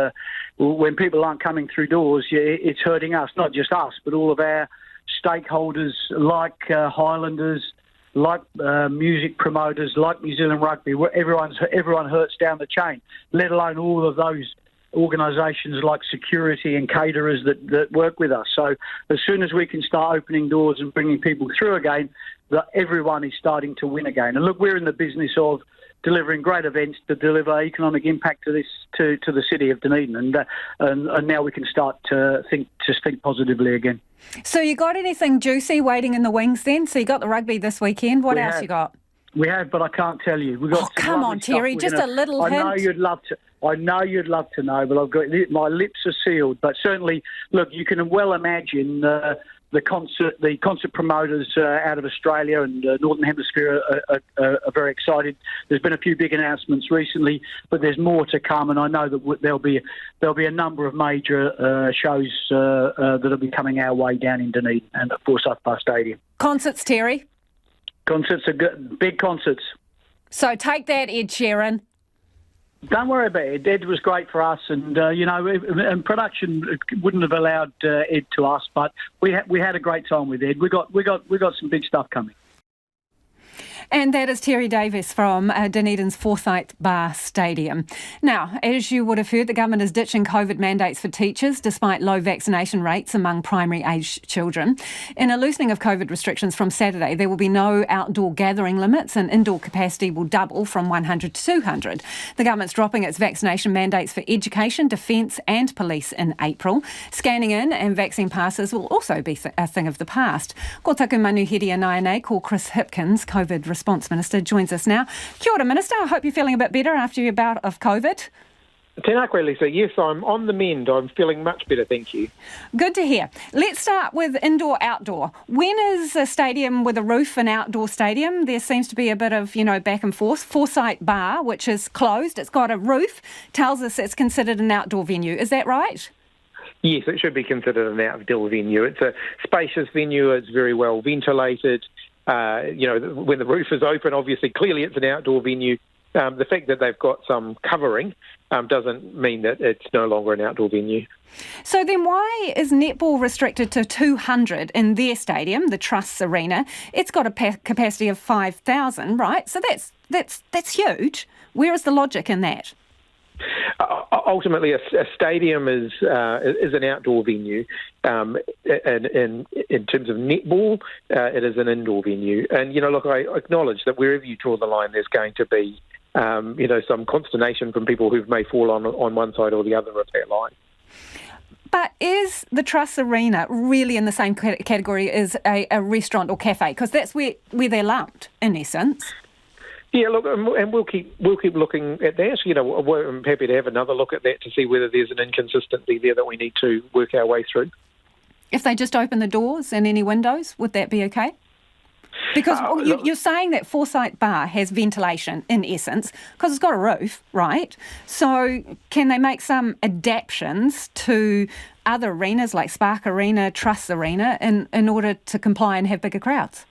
when people aren't coming through doors, it's hurting us, not just us, but all of our stakeholders like Highlanders, like music promoters, like New Zealand Rugby. Everyone hurts down the chain, let alone all of those organisations like security and caterers that work with us. So as soon as we can start opening doors and bringing people through again, everyone is starting to win again. And look, we're in the business of delivering great events to deliver economic impact to the city of Dunedin, and now we can start to think positively again. So you got anything juicy waiting in the wings then? So you got the rugby this weekend. What else you got? We have, but I can't tell you. We've got come on, Terry, just a little hint. I know you'd love to know, but my lips are sealed. But certainly, look, you can well imagine the concert promoters out of Australia and Northern Hemisphere are very excited. There's been a few big announcements recently, but there's more to come, and I know that there'll be a number of major shows that'll be coming our way down in Dunedin and at Forsyth Bar Stadium. Concerts, Terry? Concerts are good, big concerts. So take that, Ed Sheeran. Don't worry about it. Ed was great for us, and and production wouldn't have allowed Ed to us, but we had a great time with Ed. We got some big stuff coming. And that is Terry Davis from Dunedin's Forsyth Bar Stadium. Now, as you would have heard, the government is ditching COVID mandates for teachers despite low vaccination rates among primary-aged children. In a loosening of COVID restrictions from Saturday, there will be no outdoor gathering limits and indoor capacity will double from 100 to 200. The government's dropping its vaccination mandates for education, defence and police in April. Scanning in and vaccine passes will also be a thing of the past. Ko taku manuhiri anai ko Chris Hipkins, COVID Response Minister, joins us now. Kia ora, Minister. I hope you're feeling a bit better after your bout of COVID. Tēnā koe, Lisa. Yes, I'm on the mend. I'm feeling much better, thank you. Good to hear. Let's start with indoor-outdoor. When is a stadium with a roof an outdoor stadium? There seems to be a bit of, back and forth. Forsyth Bar, which is closed, it's got a roof, tells us it's considered an outdoor venue. Is that right? Yes, it should be considered an outdoor venue. It's a spacious venue. It's very well ventilated. When the roof is open, obviously, clearly it's an outdoor venue. The fact that they've got some covering doesn't mean that it's no longer an outdoor venue. So then why is netball restricted to 200 in their stadium, the Trust's Arena? It's got a capacity of 5,000, right? So that's huge. Where is the logic in that? Ultimately, a stadium is an outdoor venue, and in terms of netball, it is an indoor venue. And look, I acknowledge that wherever you draw the line, there's going to be some consternation from people who may fall on one side or the other of that line. But is the Trust Arena really in the same category as a restaurant or cafe? Because that's where they're lumped, in essence. Yeah, look, and we'll keep looking at that. I'm happy to have another look at that to see whether there's an inconsistency there that we need to work our way through. If they just open the doors and any windows, would that be okay? Because you're saying that Forsyth Bar has ventilation, in essence, because it's got a roof, right? So can they make some adaptations to other arenas like Spark Arena, Trust Arena, in order to comply and have bigger crowds?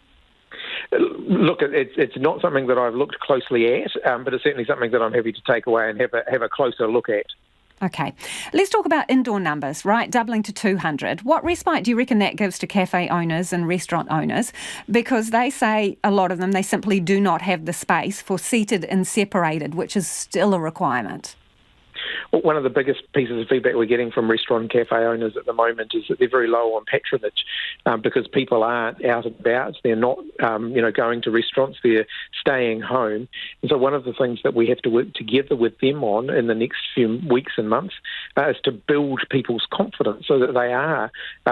Look, it's not something that I've looked closely at, but it's certainly something that I'm happy to take away and have a closer look at. Okay, let's talk about indoor numbers, right? Doubling to 200. What respite do you reckon that gives to cafe owners and restaurant owners? Because they say, a lot of them, they simply do not have the space for seated and separated, which is still a requirement. Well, one of the biggest pieces of feedback we're getting from restaurant and cafe owners at the moment is that they're very low on patronage because people aren't out and about. They're not, going to restaurants. They're staying home. And so one of the things that we have to work together with them on in the next few weeks and months is to build people's confidence so that they are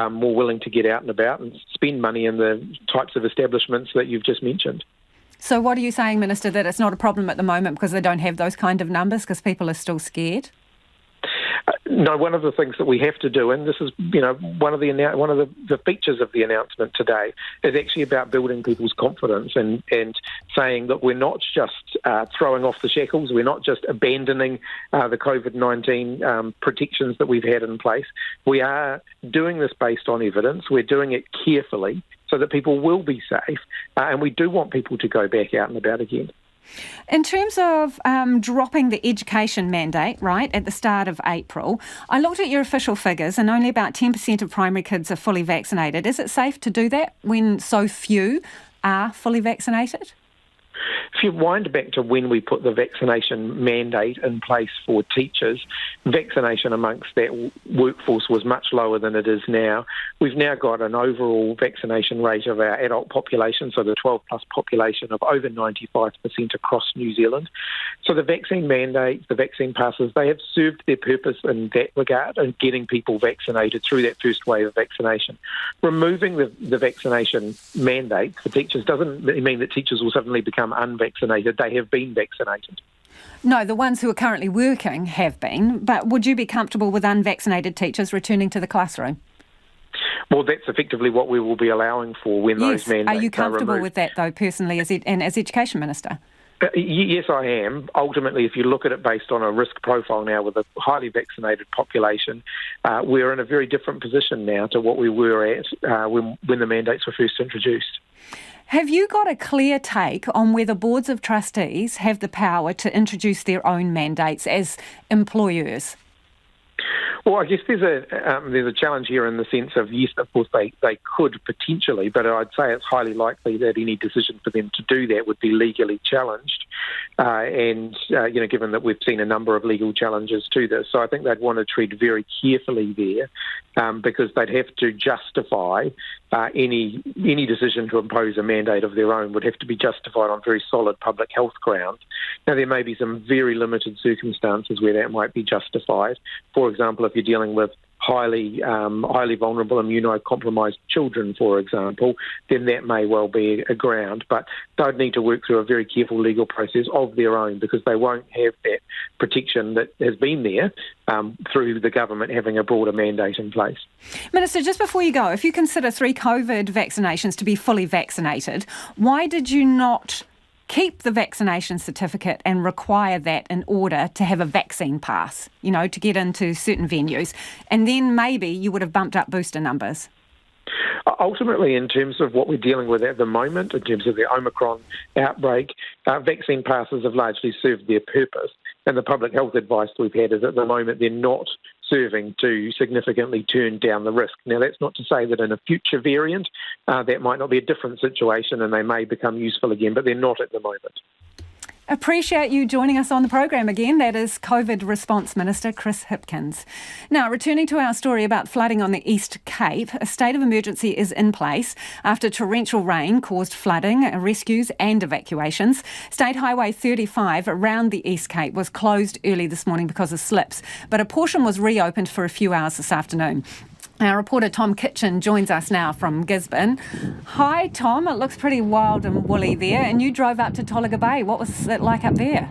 more willing to get out and about and spend money in the types of establishments that you've just mentioned. So what are you saying, Minister, that it's not a problem at the moment because they don't have those kind of numbers because people are still scared? No, one of the things that we have to do, and this is, one of the features of the announcement today, is actually about building people's confidence and saying that we're not just throwing off the shackles, we're not just abandoning the COVID-19 protections that we've had in place. We are doing this based on evidence. We're doing it carefully so that people will be safe, and we do want people to go back out and about again. In terms of dropping the education mandate, right, at the start of April, I looked at your official figures and only about 10% of primary kids are fully vaccinated. Is it safe to do that when so few are fully vaccinated? If you wind back to when we put the vaccination mandate in place for teachers, vaccination amongst that workforce was much lower than it is now. We've now got an overall vaccination rate of our adult population, so the 12-plus population, of over 95% across New Zealand. So the vaccine mandates, the vaccine passes, they have served their purpose in that regard and getting people vaccinated through that first wave of vaccination. Removing the vaccination mandate for teachers doesn't mean that teachers will suddenly become unvaccinated. They have been vaccinated. No, the ones who are currently working have been, but would you be comfortable with unvaccinated teachers returning to the classroom? Well, that's effectively what we will be allowing for when those mandates are removed. Are you comfortable with that, though, personally, as Education Minister? Yes, I am. Ultimately, if you look at it based on a risk profile now with a highly vaccinated population, we're in a very different position now to what we were at when the mandates were first introduced. Have you got a clear take on whether boards of trustees have the power to introduce their own mandates as employers? Well, I guess there's a challenge here in the sense of, yes, of course, they could potentially, but I'd say it's highly likely that any decision for them to do that would be legally challenged. Given that we've seen a number of legal challenges to this. So I think they'd want to tread very carefully there because they'd have to justify any decision to impose a mandate of their own would have to be justified on very solid public health grounds. Now, there may be some very limited circumstances where that might be justified. For example, if you're dealing with highly vulnerable, immunocompromised children, for example, then that may well be a ground. But they'd need to work through a very careful legal process of their own because they won't have that protection that has been there through the government having a broader mandate in place. Minister, just before you go, if you consider 3 COVID vaccinations to be fully vaccinated, why did you not keep the vaccination certificate and require that in order to have a vaccine pass, to get into certain venues? And then maybe you would have bumped up booster numbers. Ultimately, in terms of what we're dealing with at the moment, in terms of the Omicron outbreak, vaccine passes have largely served their purpose. And the public health advice we've had is at the moment they're not serving to significantly turn down the risk. Now, that's not to say that in a future variant that might not be a different situation and they may become useful again, but they're not at the moment. Appreciate you joining us on the program again. That is COVID Response Minister Chris Hipkins. Now, returning to our story about flooding on the East Cape, a state of emergency is in place after torrential rain caused flooding, rescues and evacuations. State Highway 35 around the East Cape was closed early this morning because of slips, but a portion was reopened for a few hours this afternoon. Our reporter Tom Kitchen joins us now from Gisborne. Hi, Tom. It looks pretty wild and woolly there, and you drove up to Tolaga Bay. What was it like up there?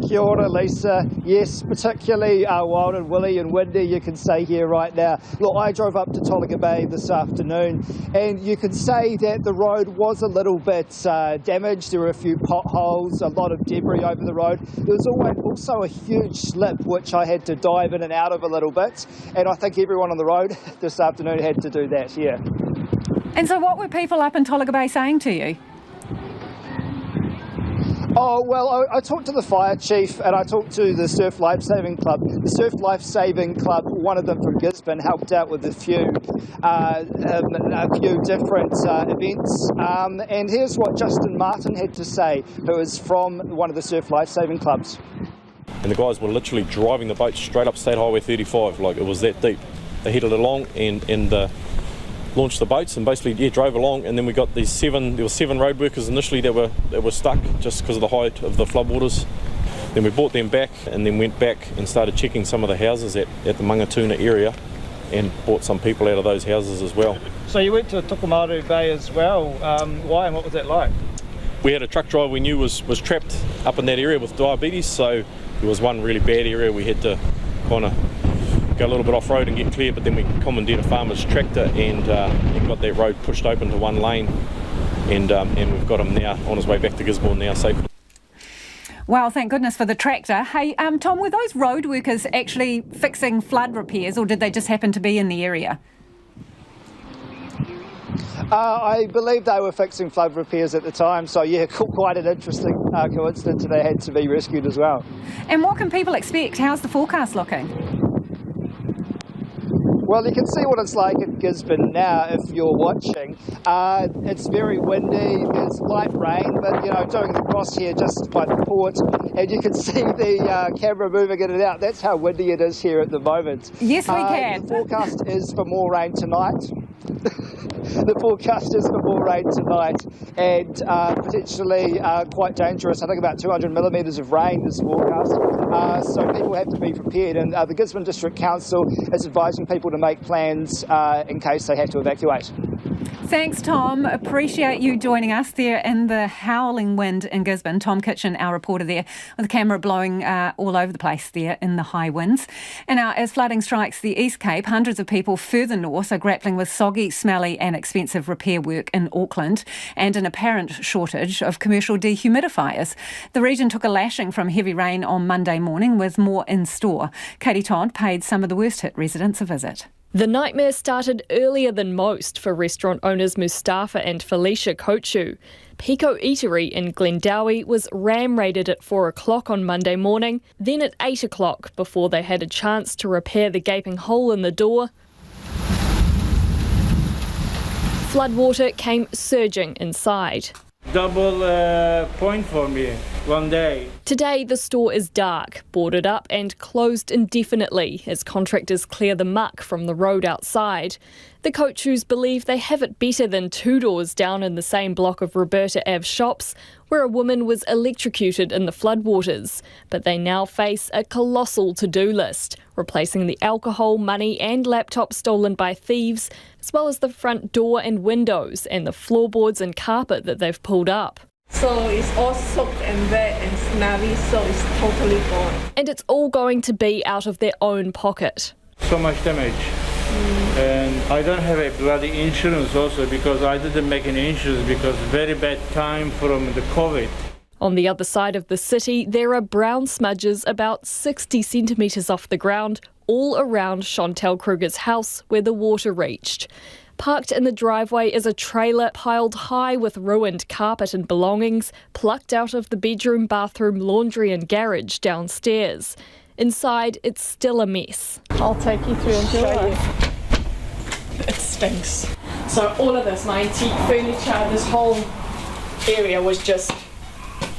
Kia ora, Lisa. Yes, particularly wild and woolly and windy, you can say here right now. Look, I drove up to Tolaga Bay this afternoon, and you can say that the road was a little bit damaged. There were a few potholes, a lot of debris over the road. There was also a huge slip, which I had to dive in and out of a little bit, and I think everyone on the road this afternoon had to do that, yeah. And so what were people up in Tolaga Bay saying to you? Oh, well, I talked to the fire chief and I talked to the Surf Lifesaving Club. The Surf Lifesaving Club, one of them from Gisborne, helped out with a few different events. And here's what Justin Martin had to say, who is from one of the Surf Lifesaving Clubs. And the guys were literally driving the boat straight up State Highway 35, like it was that deep. They headed along and launched the boats and basically drove along, and then we got there were 7 road workers initially that were stuck just because of the height of the floodwaters. Then we brought them back and then went back and started checking some of the houses at the Mangatuna area and brought some people out of those houses as well. So you went to Tokomaru Bay as well. Why and what was that like? We had a truck driver we knew was trapped up in that area with diabetes, so there was one really bad area we had to kind of go a little bit off-road and get clear, but then we commandeered a farmer's tractor and got that road pushed open to one lane, and we've got him now on his way back to Gisborne now safely. Well, thank goodness for the tractor. Hey, Tom, were those road workers actually fixing flood repairs, or did they just happen to be in the area? I believe they were fixing flood repairs at the time, so yeah, quite an interesting coincidence. They had to be rescued as well. And what can people expect? How's the forecast looking? Well, you can see what it's like in Gisborne now if you're watching. It's very windy, there's light rain, but doing the cross here just by the port, and you can see the camera moving in and out. That's how windy it is here at the moment. Yes, we can. The forecast is for more rain tonight. The forecast is for more rain tonight, and potentially quite dangerous. I think about 200 millimetres of rain is forecast. So people have to be prepared, and the Gisborne District Council is advising people to make plans in case they have to evacuate. Thanks, Tom. Appreciate you joining us there in the howling wind in Gisborne. Tom Kitchen, our reporter there, with the camera blowing all over the place there in the high winds. And now, as flooding strikes the East Cape, hundreds of people further north are grappling with soggy, smelly and expensive repair work in Auckland and an apparent shortage of commercial dehumidifiers. The region took a lashing from heavy rain on Monday morning, with more in store. Katie Todd paid some of the worst-hit residents a visit. The nightmare started earlier than most for restaurant owners Mustafa and Felicia Kochu. Pico Eatery in Glendowie was ram-raided at 4 o'clock on Monday morning, then at 8 o'clock before they had a chance to repair the gaping hole in the door. Floodwater came surging inside. Double point for me one day. Today the store is dark, boarded up and closed indefinitely as contractors clear the muck from the road outside. The Kochus believe they have it better than 2 doors down in the same block of Roberta Ave shops, where a woman was electrocuted in the floodwaters. But they now face a colossal to-do list, replacing the alcohol, money and laptops stolen by thieves, as well as the front door and windows and the floorboards and carpet that they've pulled up. So it's all soaked and wet and smelly, so it's totally gone. And it's all going to be out of their own pocket. So much damage. And I don't have a bloody insurance also because I didn't make any insurance because very bad time from the COVID. On the other side of the city, there are brown smudges about 60 centimetres off the ground, all around Chantel Kruger's house where the water reached. Parked in the driveway is a trailer piled high with ruined carpet and belongings, plucked out of the bedroom, bathroom, laundry and garage downstairs. Inside, it's still a mess. I'll take you through and show you. It stinks. So all of this, my antique furniture, this whole area was just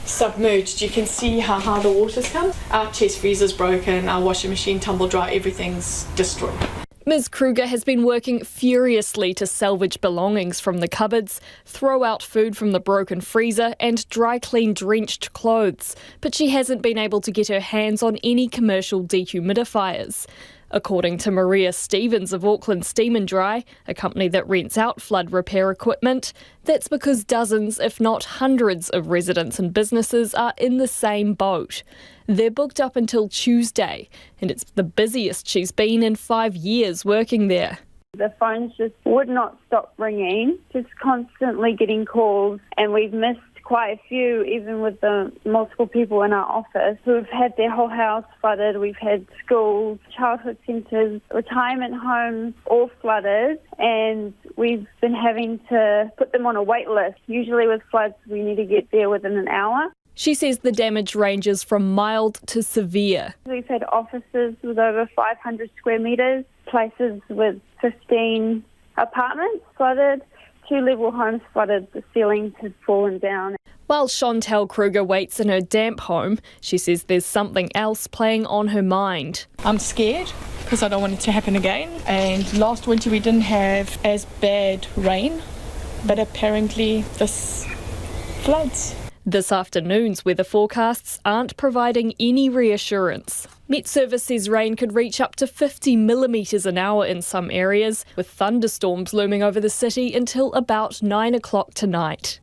submerged. You can see how high the water's come. Our chest freezer's broken, our washing machine tumble dry, everything's destroyed. Ms. Kruger has been working furiously to salvage belongings from the cupboards, throw out food from the broken freezer and dry clean drenched clothes, but she hasn't been able to get her hands on any commercial dehumidifiers. According to Maria Stevens of Auckland Steam and Dry, a company that rents out flood repair equipment, that's because dozens, if not hundreds, of residents and businesses are in the same boat. They're booked up until Tuesday, and it's the busiest she's been in 5 years working there. The phones just would not stop ringing, just constantly getting calls, and we've missed quite a few, even with the multiple people in our office who've had their whole house flooded. We've had schools, childhood centres, retirement homes all flooded, and we've been having to put them on a wait list. Usually with floods we need to get there within an hour. She says the damage ranges from mild to severe. We've had offices with over 500 square metres, places with 15 apartments flooded, 2-level homes flooded, the ceilings had fallen down. While Chantel Kruger waits in her damp home, she says there's something else playing on her mind. I'm scared because I don't want it to happen again. And last winter we didn't have as bad rain, but apparently this floods. This afternoon's weather forecasts aren't providing any reassurance. Met Service says rain could reach up to 50 millimetres an hour in some areas, with thunderstorms looming over the city until about 9 o'clock tonight.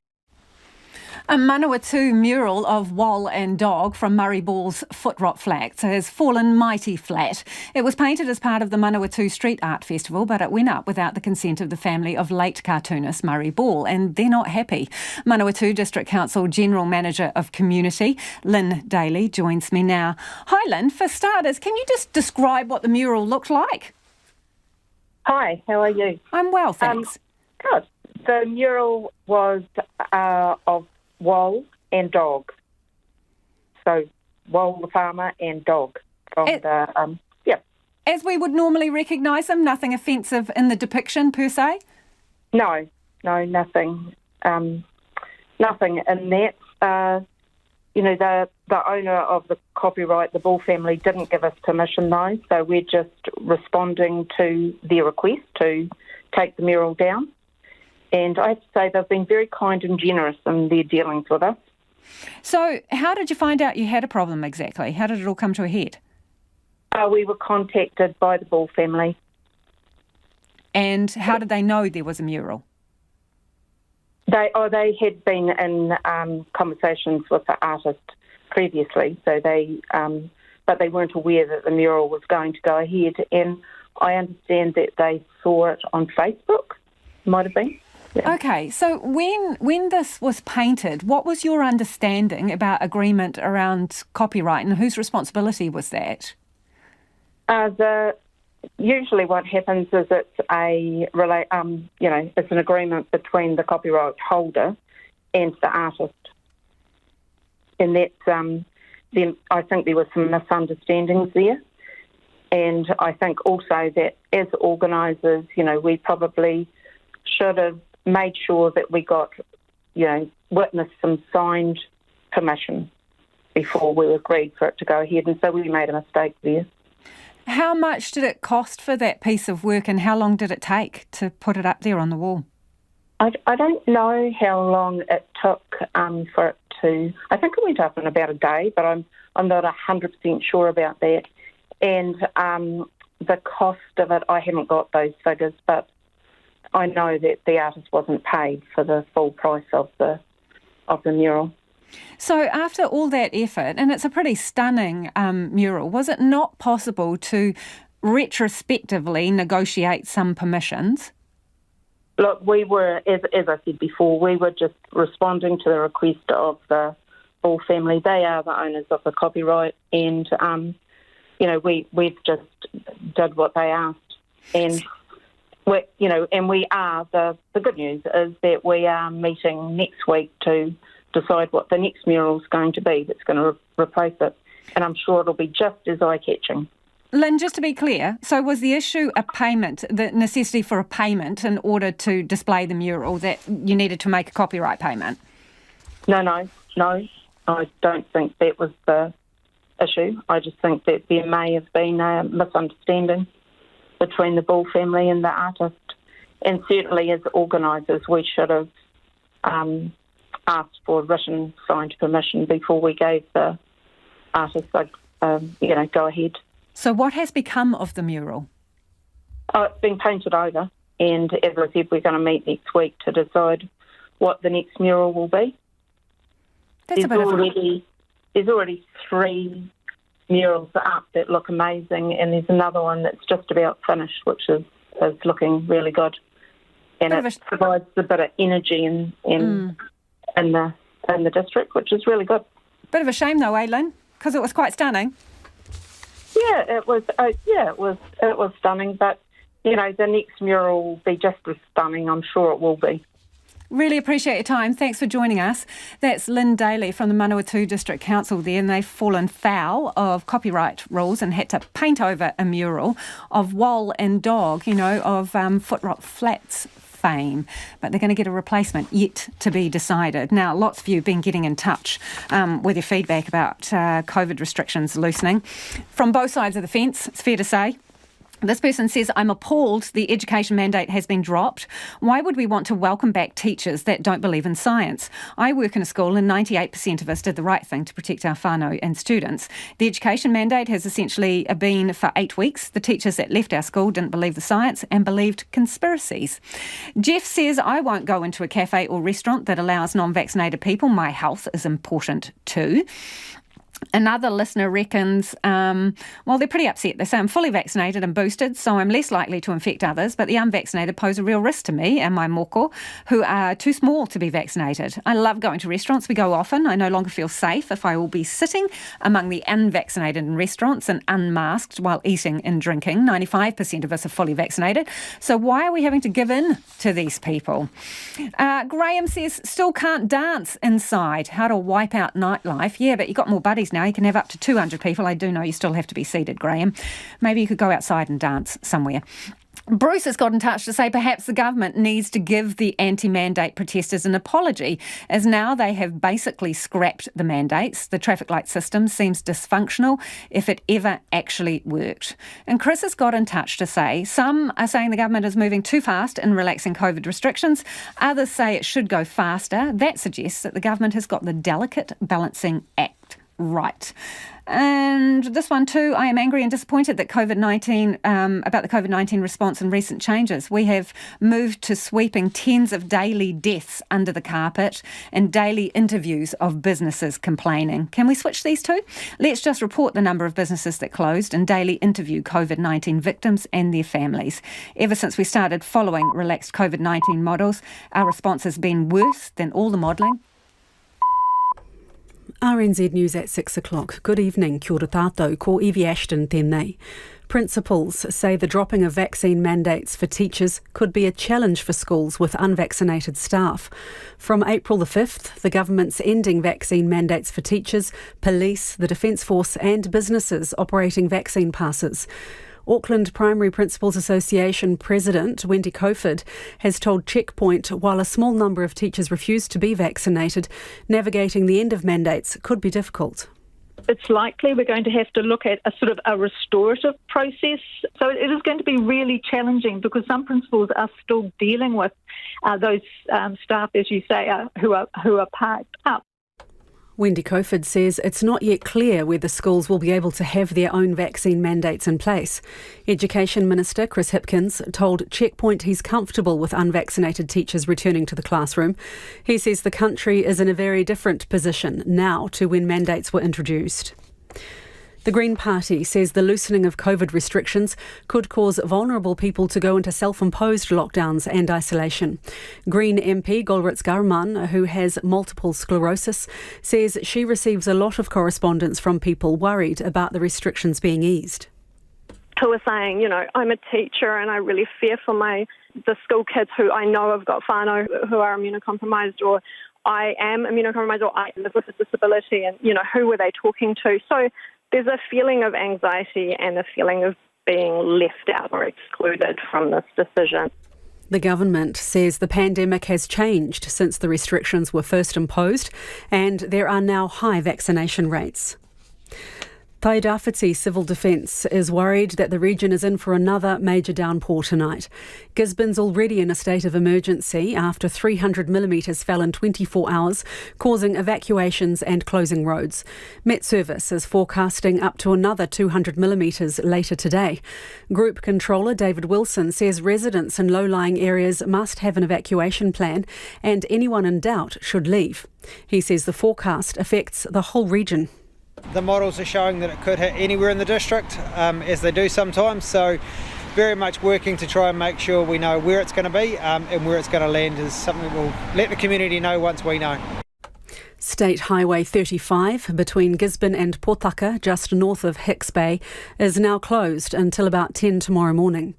A Manawatu mural of Wall and Dog from Murray Ball's Footrot Flats has fallen mighty flat. It was painted as part of the Manawatu Street Art Festival, but it went up without the consent of the family of late cartoonist Murray Ball, and they're not happy. Manawatu District Council General Manager of Community, Lynn Daly, joins me now. Hi Lynn, for starters, can you just describe what the mural looked like? Hi, how are you? I'm well, thanks. Good. The mural was of Wall and Dog. So Wall the farmer and Dog from As we would normally recognise them, nothing offensive in the depiction per se? No, nothing. Nothing in that. The owner of the copyright, the Ball family, didn't give us permission though, so we're just responding to their request to take the mural down. And I have to say they've been very kind and generous in their dealings with us. So how did you find out you had a problem exactly? How did it all come to a head? We were contacted by the Ball family. And how did they know there was a mural? They had been in conversations with the artist previously, so but they weren't aware that the mural was going to go ahead. And I understand that they saw it on Facebook, might have been. Yeah. Okay, so when this was painted, what was your understanding about agreement around copyright and whose responsibility was that? Usually what happens is it's it's an agreement between the copyright holder and the artist. And that's, then I think there were some misunderstandings there. And I think also that as organisers, we probably should have made sure that we got, witnessed some signed permission before we agreed for it to go ahead. And so we made a mistake there. How much did it cost for that piece of work and how long did it take to put it up there on the wall? I don't know how long it took for it to... I think it went up in about a day, but I'm not 100% sure about that. And the cost of it, I haven't got those figures, but I know that the artist wasn't paid for the full price of the mural. So after all that effort, and it's a pretty stunning mural, was it not possible to retrospectively negotiate some permissions? Look, we were, as I said before, we were just responding to the request of the Ball family. They are the owners of the copyright, and we've just did what they asked, and we are the good news is that we are meeting next week to decide what the next mural is going to be that's going to replace it, and I'm sure it'll be just as eye-catching. Lynn, just to be clear, so was the issue a payment, the necessity for a payment in order to display the mural, that you needed to make a copyright payment? No. I don't think that was the issue. I just think that there may have been a misunderstanding between the Ball family and the artist. And certainly as organisers, we should have asked for written signed permission before we gave the artist go ahead. So what has become of the mural? It's been painted over, and as I said, we're going to meet next week to decide what the next mural will be. There's already 3 murals up that look amazing, and there's another one that's just about finished, which is looking really good. And it provides a bit of energy in the district, which is really good. Bit of a shame though, Lynn, because it was quite stunning. Yeah, it was. It was stunning, but the next mural will be just as stunning. I'm sure it will be. Really appreciate your time. Thanks for joining us. That's Lynn Daly from the Manawatu District Council there, and they've fallen foul of copyright rules and had to paint over a mural of Wall and Dog, of Footrot Flats fame, but they're going to get a replacement yet to be decided. Now, lots of you have been getting in touch with your feedback about COVID restrictions loosening from both sides of the fence, it's fair to say. This person says, I'm appalled the education mandate has been dropped. Why would we want to welcome back teachers that don't believe in science? I work in a school and 98% of us did the right thing to protect our whānau and students. The education mandate has essentially been for 8 weeks. The teachers that left our school didn't believe the science and believed conspiracies. Jeff says, I won't go into a cafe or restaurant that allows non-vaccinated people. My health is important too. Another listener reckons, they're pretty upset. They say, I'm fully vaccinated and boosted, so I'm less likely to infect others, but the unvaccinated pose a real risk to me and my moko, who are too small to be vaccinated. I love going to restaurants. We go often. I no longer feel safe if I will be sitting among the unvaccinated in restaurants and unmasked while eating and drinking. 95% of us are fully vaccinated. So why are we having to give in to these people? Graham says, still can't dance inside. How to wipe out nightlife. Yeah, but you've got more buddies now. You can have up to 200 people. I do know you still have to be seated, Graham. Maybe you could go outside and dance somewhere. Bruce has got in touch to say perhaps the government needs to give the anti-mandate protesters an apology, as now they have basically scrapped the mandates. The traffic light system seems dysfunctional if it ever actually worked. And Chris has got in touch to say some are saying the government is moving too fast in relaxing COVID restrictions. Others say it should go faster. That suggests that the government has got the delicate balancing act right. And this one too, I am angry and disappointed that about the COVID-19 response and recent changes. We have moved to sweeping tens of daily deaths under the carpet and daily interviews of businesses complaining. Can we switch these two? Let's just report the number of businesses that closed and daily interview COVID-19 victims and their families. Ever since we started following relaxed COVID-19 models, our response has been worse than all the modelling. RNZ News at 6 o'clock. Good evening, kia ora tātou, ko Evie Ashton tēnei. Principals say the dropping of vaccine mandates for teachers could be a challenge for schools with unvaccinated staff. From April the 5th, the government's ending vaccine mandates for teachers, police, the Defence Force and businesses operating vaccine passes. Auckland Primary Principals Association President Wendy Coford has told Checkpoint while a small number of teachers refuse to be vaccinated, navigating the end of mandates could be difficult. It's likely we're going to have to look at a sort of a restorative process. So it is going to be really challenging because some principals are still dealing with those staff, as you say, who are parked up. Wendy Coford says it's not yet clear whether schools will be able to have their own vaccine mandates in place. Education Minister Chris Hipkins told Checkpoint he's comfortable with unvaccinated teachers returning to the classroom. He says the country is in a very different position now to when mandates were introduced. The Green Party says the loosening of COVID restrictions could cause vulnerable people to go into self-imposed lockdowns and isolation. Green MP Golritz Garman, who has multiple sclerosis, says she receives a lot of correspondence from people worried about the restrictions being eased. Who are saying, I'm a teacher and I really fear for the school kids who I know have got whānau who are immunocompromised, or I am immunocompromised, or I live with a disability, and, who were they talking to? So there's a feeling of anxiety and a feeling of being left out or excluded from this decision. The government says the pandemic has changed since the restrictions were first imposed, and there are now high vaccination rates. Tairāwhiti Civil Defence is worried that the region is in for another major downpour tonight. Gisborne's already in a state of emergency after 300 millimetres fell in 24 hours, causing evacuations and closing roads. Met Service is forecasting up to another 200 millimetres later today. Group Controller David Wilson says residents in low-lying areas must have an evacuation plan and anyone in doubt should leave. He says the forecast affects the whole region. The models are showing that it could hit anywhere in the district, as they do sometimes, so very much working to try and make sure we know where it's going to be and where it's going to land is something we'll let the community know once we know. State Highway 35 between Gisborne and Potaka, just north of Hicks Bay, is now closed until about 10 tomorrow morning.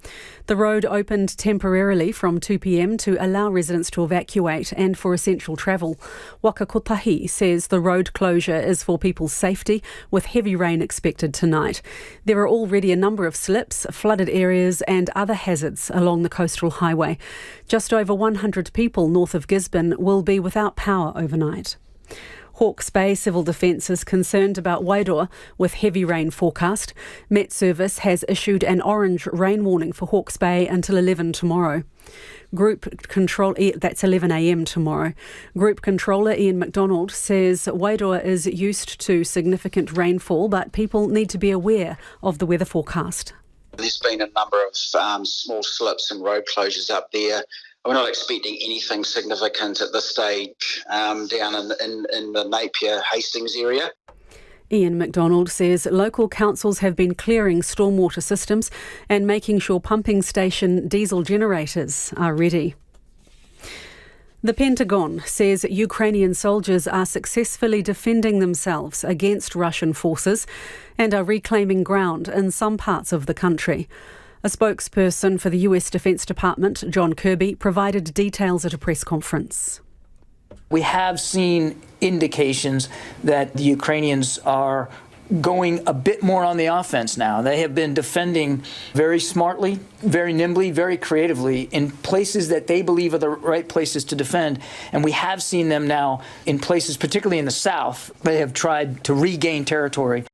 The road opened temporarily from 2 p.m. to allow residents to evacuate and for essential travel. Waka Kotahi says the road closure is for people's safety, with heavy rain expected tonight. There are already a number of slips, flooded areas and other hazards along the coastal highway. Just over 100 people north of Gisborne will be without power overnight. Hawke's Bay Civil Defence is concerned about Wairoa with heavy rain forecast. Met Service has issued an orange rain warning for Hawke's Bay until 11 tomorrow. That's 11 a.m. tomorrow. Group Controller Ian MacDonald says Wairoa is used to significant rainfall, but people need to be aware of the weather forecast. There's been a number of small slips and road closures up there. We're not expecting anything significant at this stage down in the Napier Hastings area. Ian MacDonald says local councils have been clearing stormwater systems and making sure pumping station diesel generators are ready. The Pentagon says Ukrainian soldiers are successfully defending themselves against Russian forces and are reclaiming ground in some parts of the country. A spokesperson for the US Defence Department, John Kirby, provided details at a press conference. We have seen indications that the Ukrainians are going a bit more on the offense now. They have been defending very smartly, very nimbly, very creatively in places that they believe are the right places to defend. And we have seen them now in places, particularly in the south, they have tried to regain territory.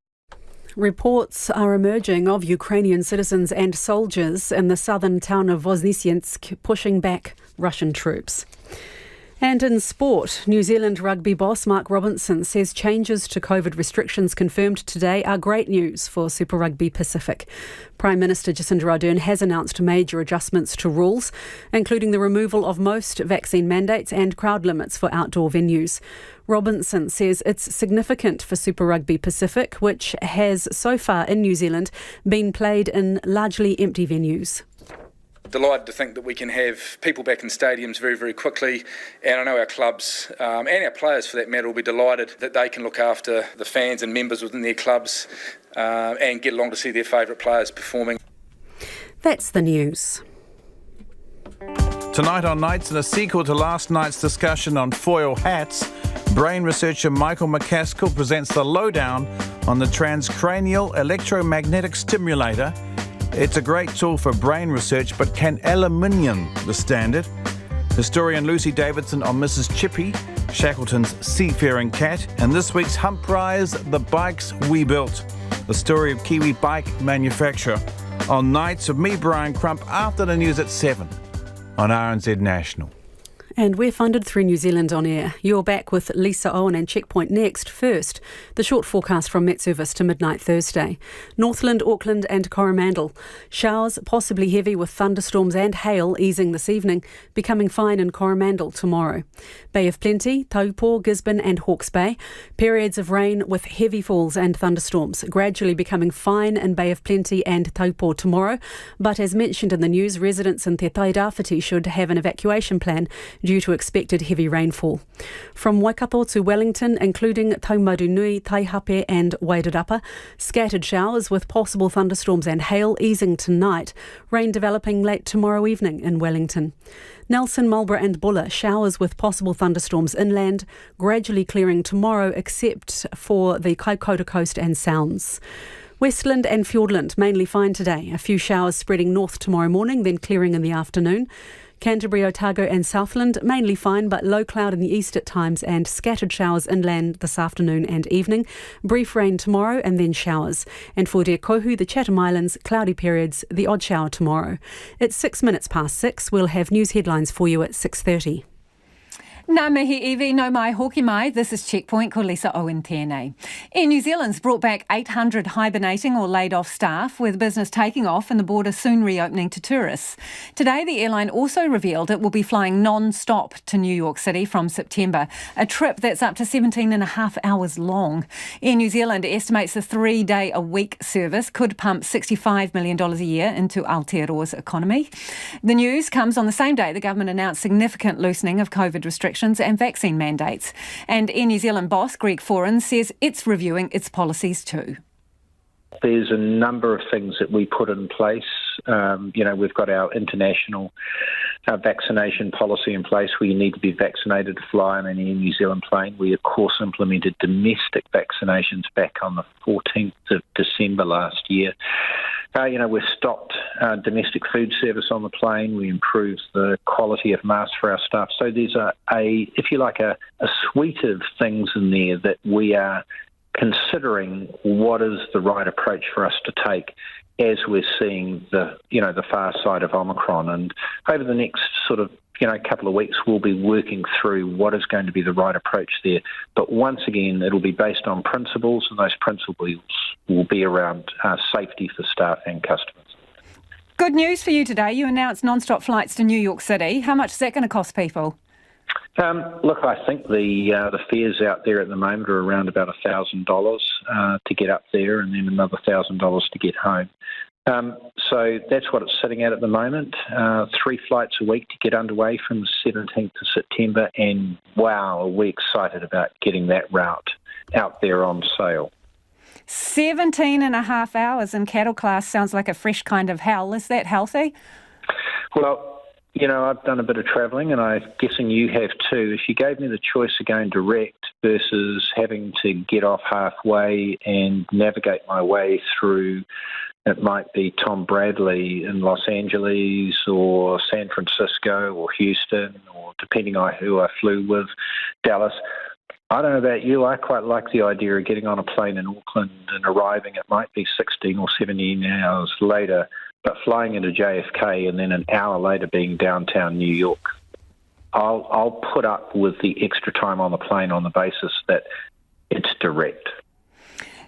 Reports are emerging of Ukrainian citizens and soldiers in the southern town of Voznesensk pushing back Russian troops. And in sport, New Zealand rugby boss Mark Robinson says changes to COVID restrictions confirmed today are great news for Super Rugby Pacific. Prime Minister Jacinda Ardern has announced major adjustments to rules, including the removal of most vaccine mandates and crowd limits for outdoor venues. Robinson says it's significant for Super Rugby Pacific, which has so far in New Zealand been played in largely empty venues. Delighted to think that we can have people back in stadiums very, very quickly, and I know our clubs and our players for that matter will be delighted that they can look after the fans and members within their clubs and get along to see their favourite players performing. That's the news. Tonight on Nights, in a sequel to last night's discussion on foil hats, brain researcher Michael McCaskill presents the lowdown on the transcranial electromagnetic stimulator. It's a great tool for brain research, but can aluminium withstand it? Historian Lucy Davidson on Mrs. Chippy, Shackleton's seafaring cat, and this week's Hump Prize, the bikes we built. The story of Kiwi bike manufacturer. On Nights with me, Brian Crump, after the news at 7 on RNZ National. And we're funded through New Zealand On Air. You're back with Lisa Owen and Checkpoint next. First, the short forecast from Met Service to midnight Thursday. Northland, Auckland and Coromandel. Showers, possibly heavy with thunderstorms and hail easing this evening, becoming fine in Coromandel tomorrow. Bay of Plenty, Taupo, Gisborne and Hawke's Bay. Periods of rain with heavy falls and thunderstorms, gradually becoming fine in Bay of Plenty and Taupo tomorrow. But as mentioned in the news, residents in Te Tairāwhiti should have an evacuation plan due to expected heavy rainfall. From Waikato to Wellington, including Taumarunui, Taihape and Wairarapa, scattered showers with possible thunderstorms and hail easing tonight, rain developing late tomorrow evening in Wellington. Nelson, Marlborough and Buller, showers with possible thunderstorms inland, gradually clearing tomorrow except for the Kaikoura Coast and Sounds. Westland and Fiordland mainly fine today, a few showers spreading north tomorrow morning, then clearing in the afternoon. Canterbury, Otago and Southland mainly fine but low cloud in the east at times and scattered showers inland this afternoon and evening. Brief rain tomorrow and then showers. And for Kohu, the Chatham Islands, cloudy periods, the odd shower tomorrow. It's 6 minutes past 6. We'll have news headlines for you at 6:30. Nā mihi iwi, no mai hoki mai. This is Checkpoint, ko Lisa Owen tēnei. Air New Zealand's brought back 800 hibernating or laid-off staff, with business taking off and the border soon reopening to tourists. Today, the airline also revealed it will be flying non-stop to New York City from September, a trip that's up to 17 and a half hours long. Air New Zealand estimates the 3-day-a-week service could pump $65 million a year into Aotearoa's economy. The news comes on the same day the government announced significant loosening of COVID restrictions restrictions and vaccine mandates. And Air New Zealand boss Greg Foran says it's reviewing its policies too. There's a number of things that we put in place. We've got our international vaccination policy in place where you need to be vaccinated to fly on an Air New Zealand plane. We, of course, implemented domestic vaccinations back on the 14th of December last year. We've stopped domestic food service on the plane. We improved the quality of masks for our staff. So there's a suite of things in there that we are considering what is the right approach for us to take as we're seeing the far side of Omicron. And over the next couple of weeks, we'll be working through what is going to be the right approach there. But once again, it'll be based on principles, and those principles will be around safety for staff and customers. Good news for you today. You announced non-stop flights to New York City. How much is that going to cost people? Look, I think the fares out there at the moment are around about $1,000 to get up there, and then another $1,000 to get home. So that's what it's sitting at the moment. 3 flights a week to get underway from the 17th of September, and wow, are we excited about getting that route out there on sale. 17 and a half hours in cattle class sounds like a fresh kind of hell. Is that healthy? Well, I've done a bit of travelling, and I'm guessing you have too. If you gave me the choice of going direct versus having to get off halfway and navigate my way through, it might be Tom Bradley in Los Angeles or San Francisco or Houston, or depending on who I flew with, Dallas. I don't know about you, I quite like the idea of getting on a plane in Auckland and arriving, it might be 16 or 17 hours later, but flying into JFK and then an hour later being downtown New York. I'll put up with the extra time on the plane on the basis that it's direct.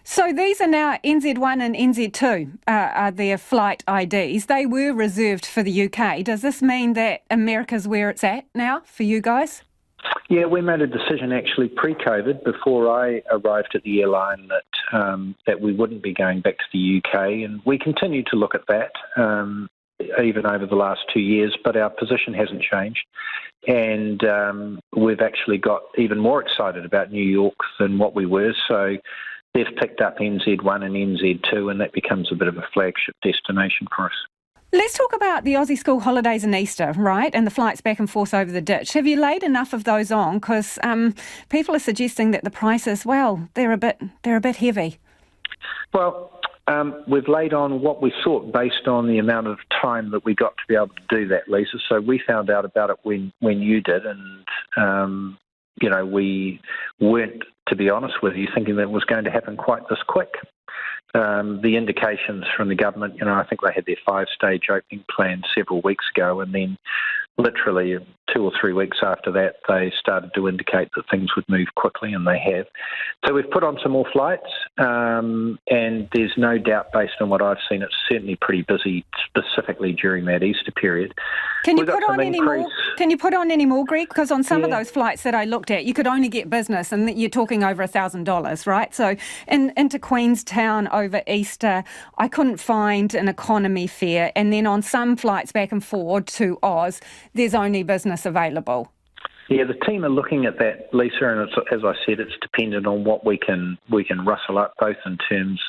So these are now NZ1 and NZ2 are their flight IDs. They were reserved for the UK. Does this mean that America's where it's at now for you guys? Yeah, we made a decision actually pre-COVID, before I arrived at the airline, that we wouldn't be going back to the UK, and we continue to look at that even over the last 2 years, but our position hasn't changed. And we've actually got even more excited about New York than what we were, so they've picked up NZ1 and NZ2, and that becomes a bit of a flagship destination for us. Let's talk about the Aussie school holidays and Easter, right, and the flights back and forth over the ditch. Have you laid enough of those on? Because people are suggesting that the prices, well, they're a bit heavy. Well, we've laid on what we thought based on the amount of time that we got to be able to do that, Lisa. So we found out about it when you did, and we weren't, to be honest with you, thinking that it was going to happen quite this quick. The indications from the government, I think they had their 5-stage opening plan several weeks ago, and then literally 2 or 3 weeks after that, they started to indicate that things would move quickly, and they have. So we've put on some more flights, and there's no doubt, based on what I've seen, it's certainly pretty busy, specifically during that Easter period. Can you put on any more? Can you put on any more, Greg? Because on some of those flights that I looked at, you could only get business, and you're talking over $1,000, right? So into Queenstown over Easter, I couldn't find an economy fare, and then on some flights back and forward to Oz, there's only business available. Yeah, the team are looking at that, Lisa, and it's, as I said, it's dependent on what we can rustle up, both in terms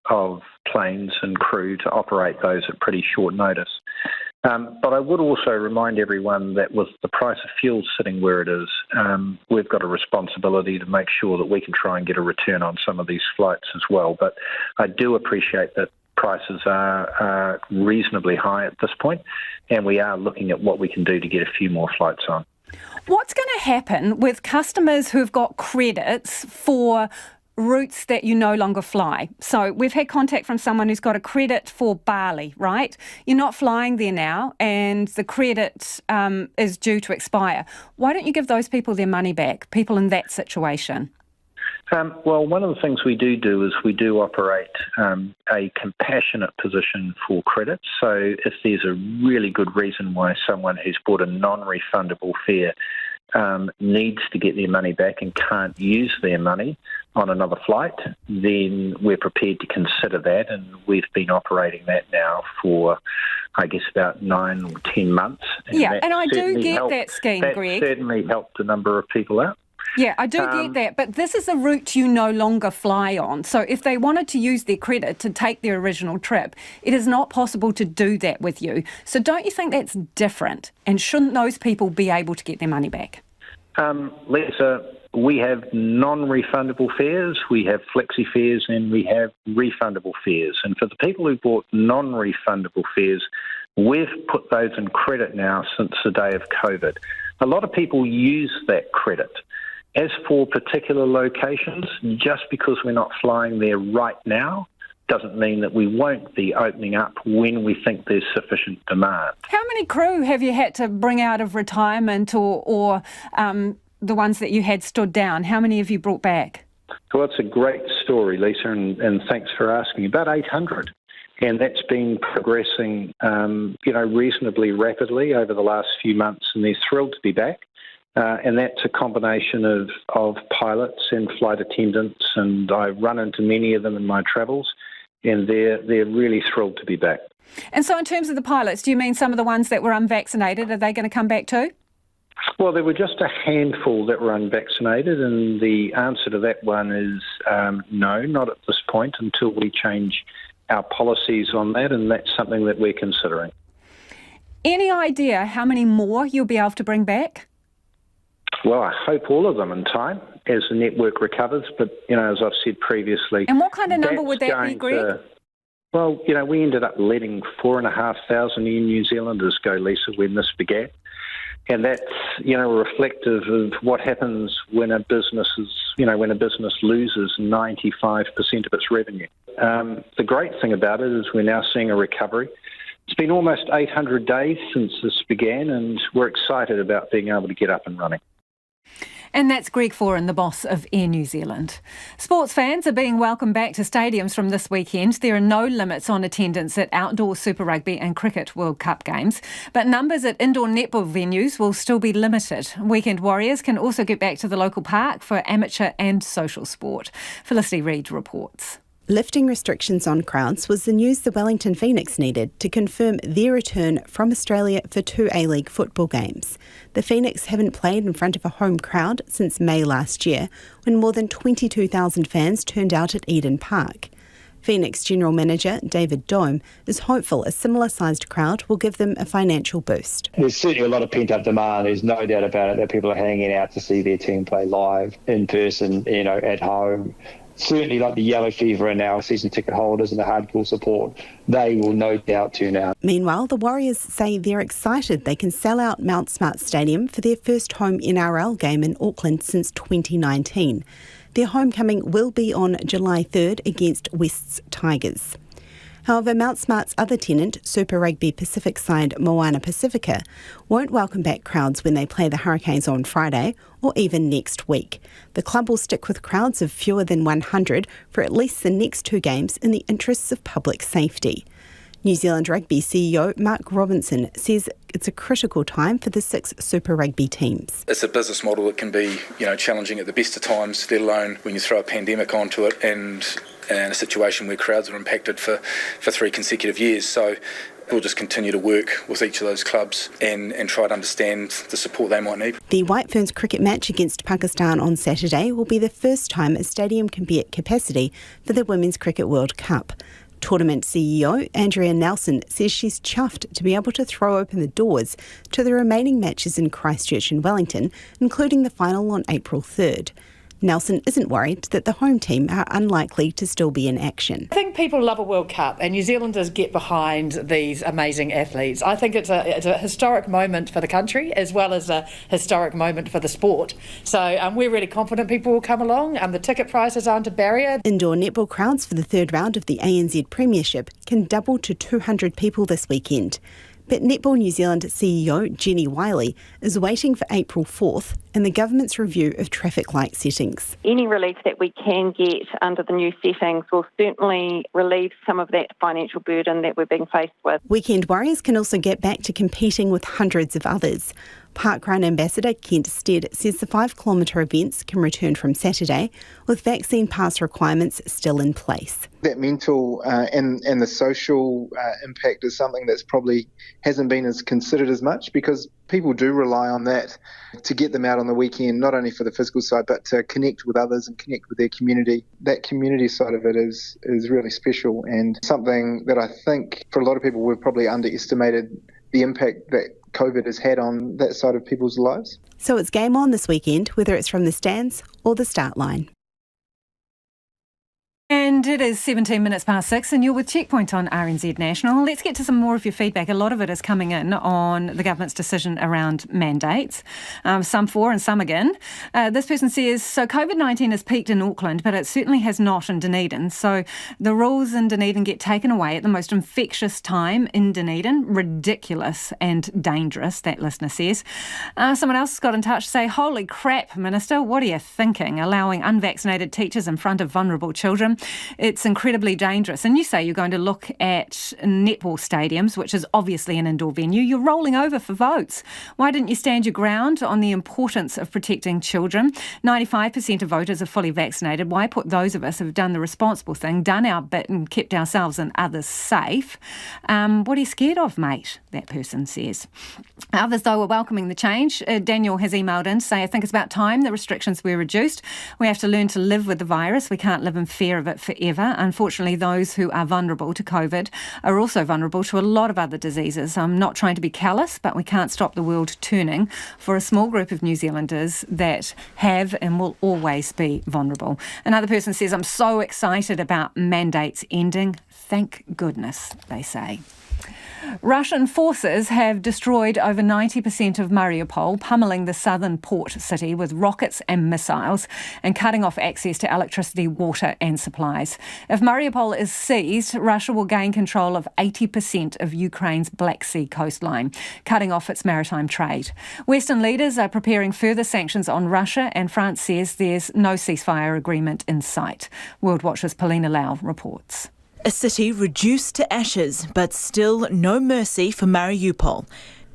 of planes and crew to operate those at pretty short notice. But I would also remind everyone that with the price of fuel sitting where it is, we've got a responsibility to make sure that we can try and get a return on some of these flights as well. But I do appreciate that prices are reasonably high at this point, and we are looking at what we can do to get a few more flights on. What's going to happen with customers who've got credits for routes that you no longer fly? So we've had contact from someone who's got a credit for Bali, right? You're not flying there now, and the credit is due to expire. Why don't you give those people their money back, people in that situation? Well, one of the things we do is we do operate a compassionate position for credits. So if there's a really good reason why someone who's bought a non-refundable fare needs to get their money back and can't use their money on another flight, then we're prepared to consider that, and we've been operating that now for, I guess, about 9 or 10 months. And I do get that scheme, Greg. That certainly helped a number of people out. Yeah, I do get that, but this is a route you no longer fly on. So if they wanted to use their credit to take their original trip, it is not possible to do that with you. So don't you think that's different? And shouldn't those people be able to get their money back? Lisa, we have non-refundable fares, we have flexi fares, and we have refundable fares. And for the people who bought non-refundable fares, we've put those in credit now since the day of COVID. A lot of people use that credit. As for particular locations, just because we're not flying there right now doesn't mean that we won't be opening up when we think there's sufficient demand. How many crew have you had to bring out of retirement or the ones that you had stood down? How many have you brought back? Well, it's a great story, Lisa, and thanks for asking. About 800. And that's been progressing, reasonably rapidly over the last few months, and they're thrilled to be back. And that's a combination of pilots and flight attendants, and I run into many of them in my travels, and they're really thrilled to be back. And so in terms of the pilots, do you mean some of the ones that were unvaccinated, are they going to come back too? Well, there were just a handful that were unvaccinated, and the answer to that one is no, not at this point, until we change our policies on that, and that's something that we're considering. Any idea how many more you'll be able to bring back? Well, I hope all of them in time as the network recovers, but, as I've said previously... And what kind of number would that be, Greg? We ended up letting 4,500 Air New Zealanders go, Lisa, when this began. And that's, reflective of what happens when a business loses 95% of its revenue. The great thing about it is we're now seeing a recovery. It's been almost 800 days since this began, and we're excited about being able to get up and running. And that's Greg Foran, the boss of Air New Zealand. Sports fans are being welcomed back to stadiums from this weekend. There are no limits on attendance at outdoor Super Rugby and Cricket World Cup games, but numbers at indoor netball venues will still be limited. Weekend warriors can also get back to the local park for amateur and social sport. Felicity Reid reports. Lifting restrictions on crowds was the news the Wellington Phoenix needed to confirm their return from Australia for 2 A-League football games. The Phoenix haven't played in front of a home crowd since May last year, when more than 22,000 fans turned out at Eden Park. Phoenix General Manager David Dome is hopeful a similar-sized crowd will give them a financial boost. There's certainly a lot of pent-up demand. There's no doubt about it that people are hanging out to see their team play live, in person, at home. Certainly, like the yellow fever and our season ticket holders and the hardcore support, they will no doubt tune out. Meanwhile, the Warriors say they're excited they can sell out Mount Smart Stadium for their first home NRL game in Auckland since 2019. Their homecoming will be on July 3rd against West's Tigers. However, Mount Smart's other tenant, Super Rugby Pacific side Moana Pacifica, won't welcome back crowds when they play the Hurricanes on Friday or even next week. The club will stick with crowds of fewer than 100 for at least the next 2 games in the interests of public safety. New Zealand Rugby CEO Mark Robinson says it's a critical time for the 6 Super Rugby teams. It's a business model that can be, challenging at the best of times, let alone when you throw a pandemic onto it and a situation where crowds were impacted for 3 consecutive years. So we'll just continue to work with each of those clubs and try to understand the support they might need. The White Ferns cricket match against Pakistan on Saturday will be the first time a stadium can be at capacity for the Women's Cricket World Cup. Tournament CEO Andrea Nelson says she's chuffed to be able to throw open the doors to the remaining matches in Christchurch and Wellington, including the final on April 3rd. Nelson isn't worried that the home team are unlikely to still be in action. I think people love a World Cup and New Zealanders get behind these amazing athletes. I think it's a historic moment for the country as well as a historic moment for the sport. So we're really confident people will come along. The ticket prices aren't a barrier. Indoor netball crowds for the 3rd round of the ANZ Premiership can double to 200 people this weekend. But Netball New Zealand CEO Jenny Wiley is waiting for April 4th and the government's review of traffic light settings. Any relief that we can get under the new settings will certainly relieve some of that financial burden that we're being faced with. Weekend warriors can also get back to competing with hundreds of others. Parkrun ambassador Kent Stead says the 5-kilometre events can return from Saturday, with vaccine pass requirements still in place. That mental and the social impact is something that's probably hasn't been as considered as much, because people do rely on that to get them out on the weekend, not only for the physical side, but to connect with others and connect with their community. That community side of it is really special, and something that I think for a lot of people we've probably underestimated the impact that COVID has had on that side of people's lives. So it's game on this weekend, whether it's from the stands or the start line. And it is 17 minutes past 6 and you're with Checkpoint on RNZ National. Let's get to some more of your feedback. A lot of it is coming in on the government's decision around mandates, some for and some again. This person says, so COVID-19 has peaked in Auckland, but it certainly has not in Dunedin. So the rules in Dunedin get taken away at the most infectious time in Dunedin. Ridiculous and dangerous, that listener says. Someone else got in touch to say, holy crap, Minister, what are you thinking? Allowing unvaccinated teachers in front of vulnerable children. It's incredibly dangerous. And you say you're going to look at netball stadiums, which is obviously an indoor venue. You're rolling over for votes. Why didn't you stand your ground on the importance of protecting children? 95% of voters are fully vaccinated. Why put those of us who have done the responsible thing, done our bit and kept ourselves and others safe? What are you scared of, mate? That person says. Others, though, are welcoming the change. Daniel has emailed in to say, I think it's about time the restrictions were reduced. We have to learn to live with the virus. We can't live in fear of it forever. Unfortunately, those who are vulnerable to COVID are also vulnerable to a lot of other diseases. I'm not trying to be callous, but we can't stop the world turning for a small group of New Zealanders that have and will always be vulnerable. Another person says, I'm so excited about mandates ending. Thank goodness, they say. Russian forces have destroyed over 90% of Mariupol, pummelling the southern port city with rockets and missiles and cutting off access to electricity, water and supplies. If Mariupol is seized, Russia will gain control of 80% of Ukraine's Black Sea coastline, cutting off its maritime trade. Western leaders are preparing further sanctions on Russia, and France says there's no ceasefire agreement in sight. World Watch's Paulina Lau reports. A city reduced to ashes, but still no mercy for Mariupol.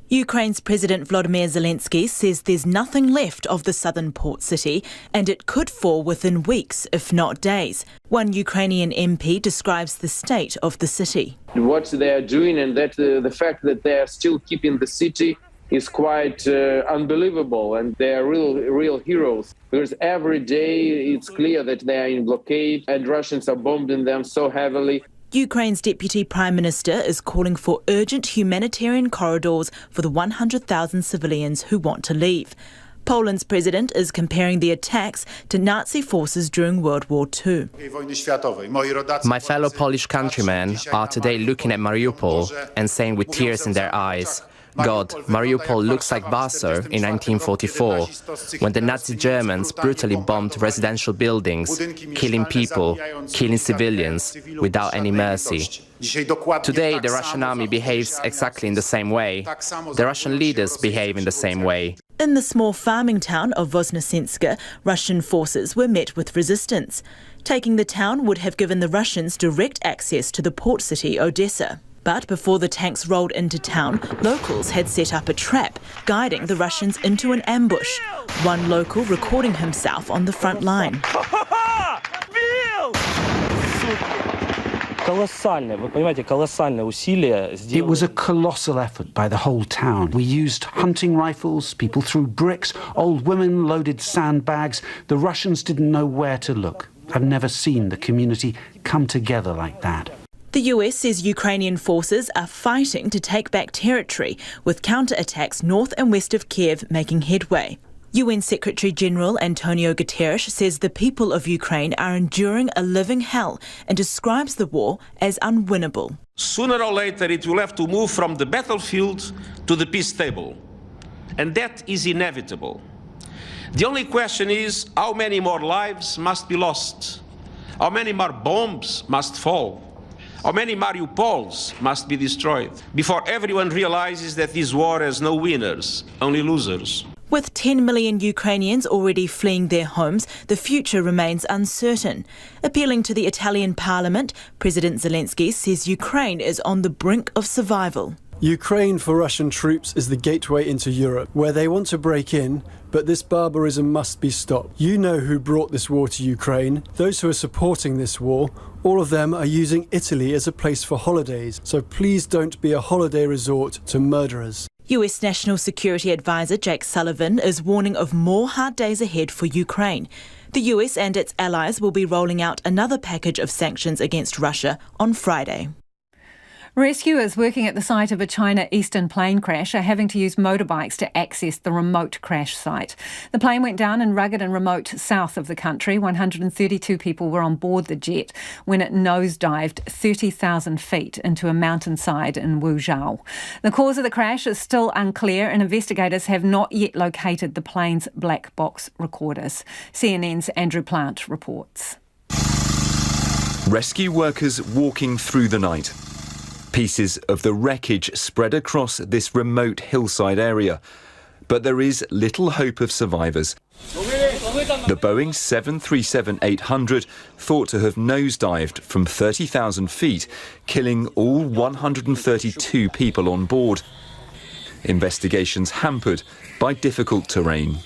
Ukraine's President Volodymyr Zelensky says there's nothing left of the southern port city, and it could fall within weeks, if not days. One Ukrainian MP describes the state of the city. What they are doing, and that the fact that they are still keeping the city is quite unbelievable, and they are real heroes. Because every day it's clear that they are in blockade and Russians are bombing them so heavily. Ukraine's Deputy Prime Minister is calling for urgent humanitarian corridors for the 100,000 civilians who want to leave. Poland's president is comparing the attacks to Nazi forces during World War II. My fellow Polish countrymen are today looking at Mariupol and saying with tears in their eyes, God, Mariupol looks like Warsaw in 1944, when the Nazi Germans brutally bombed residential buildings, killing people, killing civilians, without any mercy. Today, the Russian army behaves exactly in the same way. The Russian leaders behave in the same way. In the small farming town of Voznesenska, Russian forces were met with resistance. Taking the town would have given the Russians direct access to the port city Odessa. But before the tanks rolled into town, locals had set up a trap, guiding the Russians into an ambush. One local recording himself on the front line. It was a colossal effort by the whole town. We used hunting rifles, people threw bricks, old women loaded sandbags. The Russians didn't know where to look. I've never seen the community come together like that. The US says Ukrainian forces are fighting to take back territory, with counterattacks north and west of Kiev making headway. UN Secretary-General Antonio Guterres says the people of Ukraine are enduring a living hell and describes the war as unwinnable. Sooner or later it will have to move from the battlefield to the peace table, and that is inevitable. The only question is how many more lives must be lost, how many more bombs must fall, how many Mariupols must be destroyed before everyone realizes that this war has no winners, only losers. With 10 million Ukrainians already fleeing their homes, the future remains uncertain. Appealing to the Italian parliament, President Zelensky says Ukraine is on the brink of survival. Ukraine for Russian troops is the gateway into Europe, where they want to break in, but this barbarism must be stopped. You know who brought this war to Ukraine. Those who are supporting this war, all of them are using Italy as a place for holidays, so please don't be a holiday resort to murderers. US National Security Advisor Jake Sullivan is warning of more hard days ahead for Ukraine. The US and its allies will be rolling out another package of sanctions against Russia on Friday. Rescuers working at the site of a China Eastern plane crash are having to use motorbikes to access the remote crash site. The plane went down in rugged and remote south of the country. 132 people were on board the jet when it nosedived 30,000 feet into a mountainside in Wuzhou. The cause of the crash is still unclear and investigators have not yet located the plane's black box recorders. CNN's Andrew Plant reports. Rescue workers walking through the night. Pieces of the wreckage spread across this remote hillside area. But there is little hope of survivors. The Boeing 737-800 thought to have nosedived from 30,000 feet, killing all 132 people on board. Investigations hampered by difficult terrain.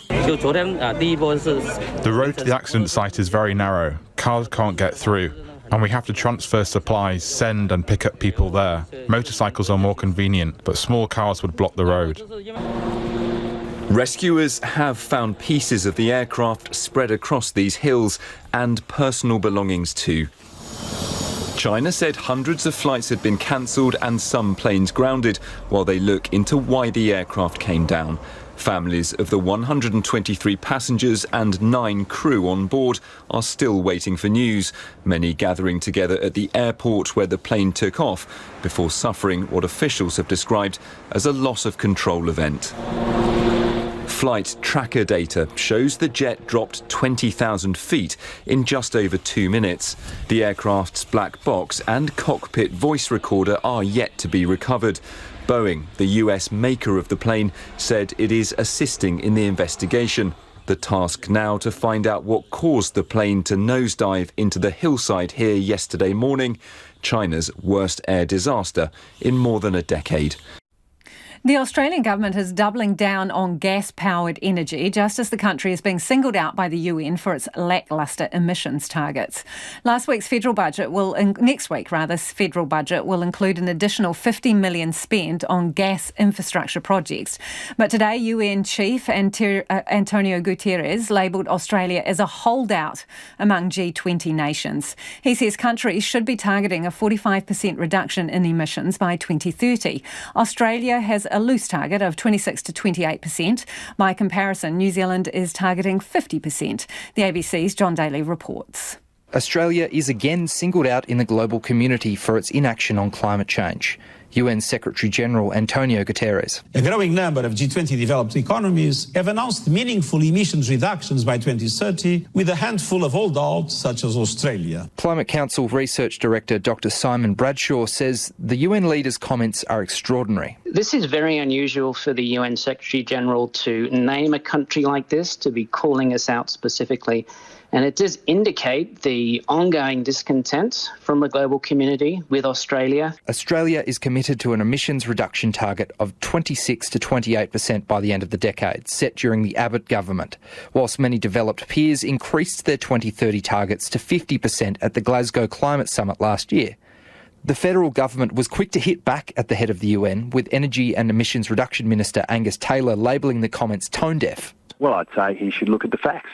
The road to the accident site is very narrow. Cars can't get through. And we have to transfer supplies, send and pick up people there. Motorcycles are more convenient, but small cars would block the road. Rescuers have found pieces of the aircraft spread across these hills and personal belongings too. China said hundreds of flights had been cancelled and some planes grounded while they look into why the aircraft came down. Families of the 123 passengers and 9 crew on board are still waiting for news, many gathering together at the airport where the plane took off before suffering what officials have described as a loss of control event. Flight tracker data shows the jet dropped 20,000 feet in just over 2 minutes. The aircraft's black box and cockpit voice recorder are yet to be recovered. Boeing, the US maker of the plane, said it is assisting in the investigation. The task now to find out what caused the plane to nosedive into the hillside here yesterday morning, China's worst air disaster in more than a decade. The Australian government is doubling down on gas-powered energy just as the country is being singled out by the UN for its lacklustre emissions targets. Next week's federal budget will include an additional $50 million spent on gas infrastructure projects. But today, UN Chief Antonio Guterres labelled Australia as a holdout among G20 nations. He says countries should be targeting a 45% reduction in emissions by 2030. Australia has a loose target of 26 to 28%. By comparison, New Zealand is targeting 50%. The ABC's John Daly reports. Australia is again singled out in the global community for its inaction on climate change. UN Secretary-General Antonio Guterres. A growing number of G20 developed economies have announced meaningful emissions reductions by 2030, with a handful of holdouts such as Australia. Climate Council Research Director Dr Simon Bradshaw says the UN leader's comments are extraordinary. This is very unusual for the UN Secretary-General to name a country like this, to be calling us out specifically. And it does indicate the ongoing discontent from the global community with Australia. Australia is committed to an emissions reduction target of 26 to 28% by the end of the decade, set during the Abbott government, whilst many developed peers increased their 2030 targets to 50% at the Glasgow Climate Summit last year. The federal government was quick to hit back at the head of the UN, with Energy and Emissions Reduction Minister Angus Taylor labelling the comments tone-deaf. Well, I'd say he should look at the facts.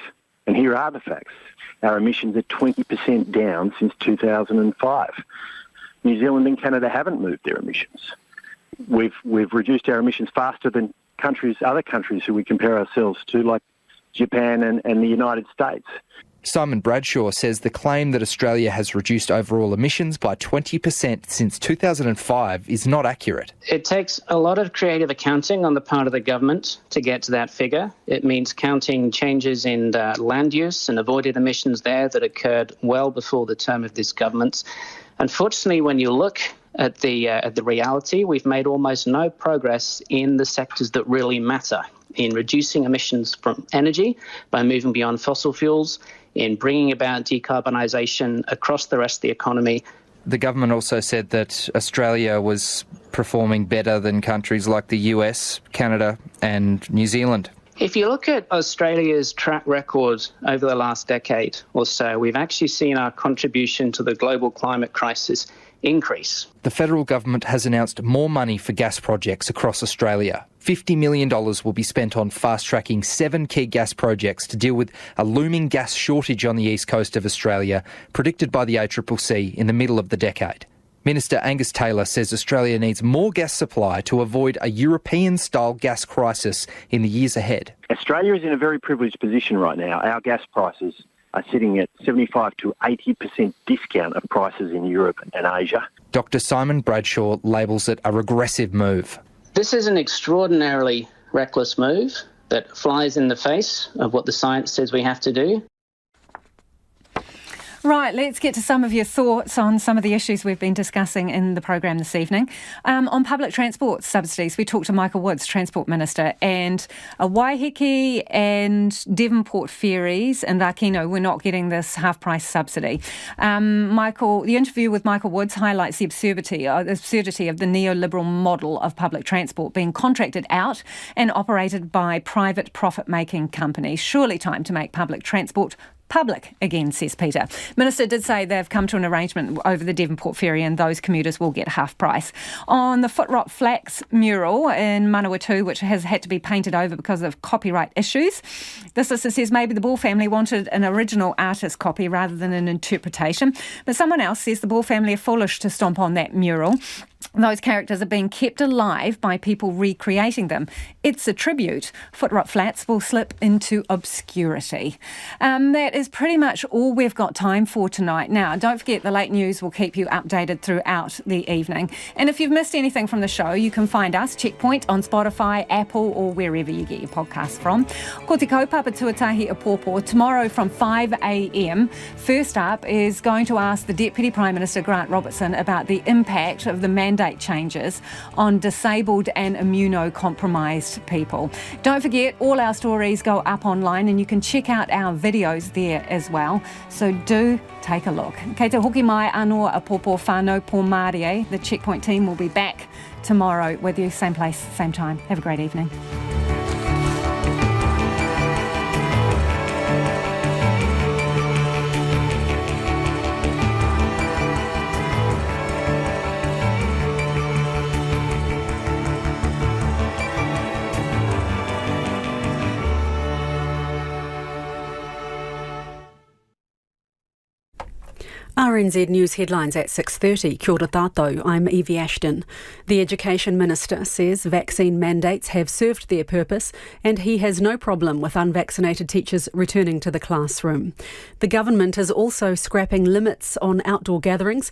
And here are the facts. Our emissions are 20% down since 2005. New Zealand and Canada haven't moved their emissions. We've reduced our emissions faster than other countries who we compare ourselves to, like Japan and the United States. Simon Bradshaw says the claim that Australia has reduced overall emissions by 20% since 2005 is not accurate. It takes a lot of creative accounting on the part of the government to get to that figure. It means counting changes in land use and avoided emissions there that occurred well before the term of this government. Unfortunately, when you look at the reality, we've made almost no progress in the sectors that really matter, in reducing emissions from energy by moving beyond fossil fuels, in bringing about decarbonisation across the rest of the economy. The government also said that Australia was performing better than countries like the US, Canada and New Zealand? If you look at Australia's track record over the last decade or so, we've actually seen our contribution to the global climate crisis increase. The federal government has announced more money for gas projects across Australia. $50 million will be spent on fast-tracking 7 key gas projects to deal with a looming gas shortage on the east coast of Australia, predicted by the ACCC in the middle of the decade. Minister Angus Taylor says Australia needs more gas supply to avoid a European-style gas crisis in the years ahead. Australia is in a very privileged position right now. Our gas prices are sitting at 75 to 80% discount of prices in Europe and Asia. Dr Simon Bradshaw labels it a regressive move. This is an extraordinarily reckless move that flies in the face of what the science says we have to do. Right, let's get to some of your thoughts on some of the issues we've been discussing in the program this evening. On public transport subsidies, we talked to Michael Woods, Transport Minister, and Waiheke and Devonport ferries and Rakino were not getting this half-price subsidy. The interview with Michael Woods highlights the absurdity of the neoliberal model of public transport being contracted out and operated by private profit-making companies. Surely time to make public transport public again, says Peter. Minister did say they've come to an arrangement over the Devonport ferry and those commuters will get half price. On the Footrot Flats mural in Manawatu, which has had to be painted over because of copyright issues, the sister says maybe the Ball family wanted an original artist copy rather than an interpretation. But someone else says the Ball family are foolish to stomp on that mural. Those characters are being kept alive by people recreating them. It's a tribute. Footrot Flats will slip into obscurity. That is pretty much all we've got time for tonight. Now, don't forget the late news will keep you updated throughout the evening. And if you've missed anything from the show, you can find us, Checkpoint, on Spotify, Apple or wherever you get your podcasts from. Ko te kaupapa tuatahi a pōpō. Tomorrow from 5 a.m, first up is going to ask the Deputy Prime Minister Grant Robertson about the impact of the mandate changes on disabled and immunocompromised people. Don't forget, all our stories go up online and you can check out our videos there as well. So do take a look. Kei te hoki mai anō a pōpō whānau pō Mārie. The Checkpoint team will be back tomorrow with you, same place, same time. Have a great evening. RNZ News headlines at 6:30. Kia ora tātou, I'm Evie Ashton. The Education Minister says vaccine mandates have served their purpose and he has no problem with unvaccinated teachers returning to the classroom. The government is also scrapping limits on outdoor gatherings.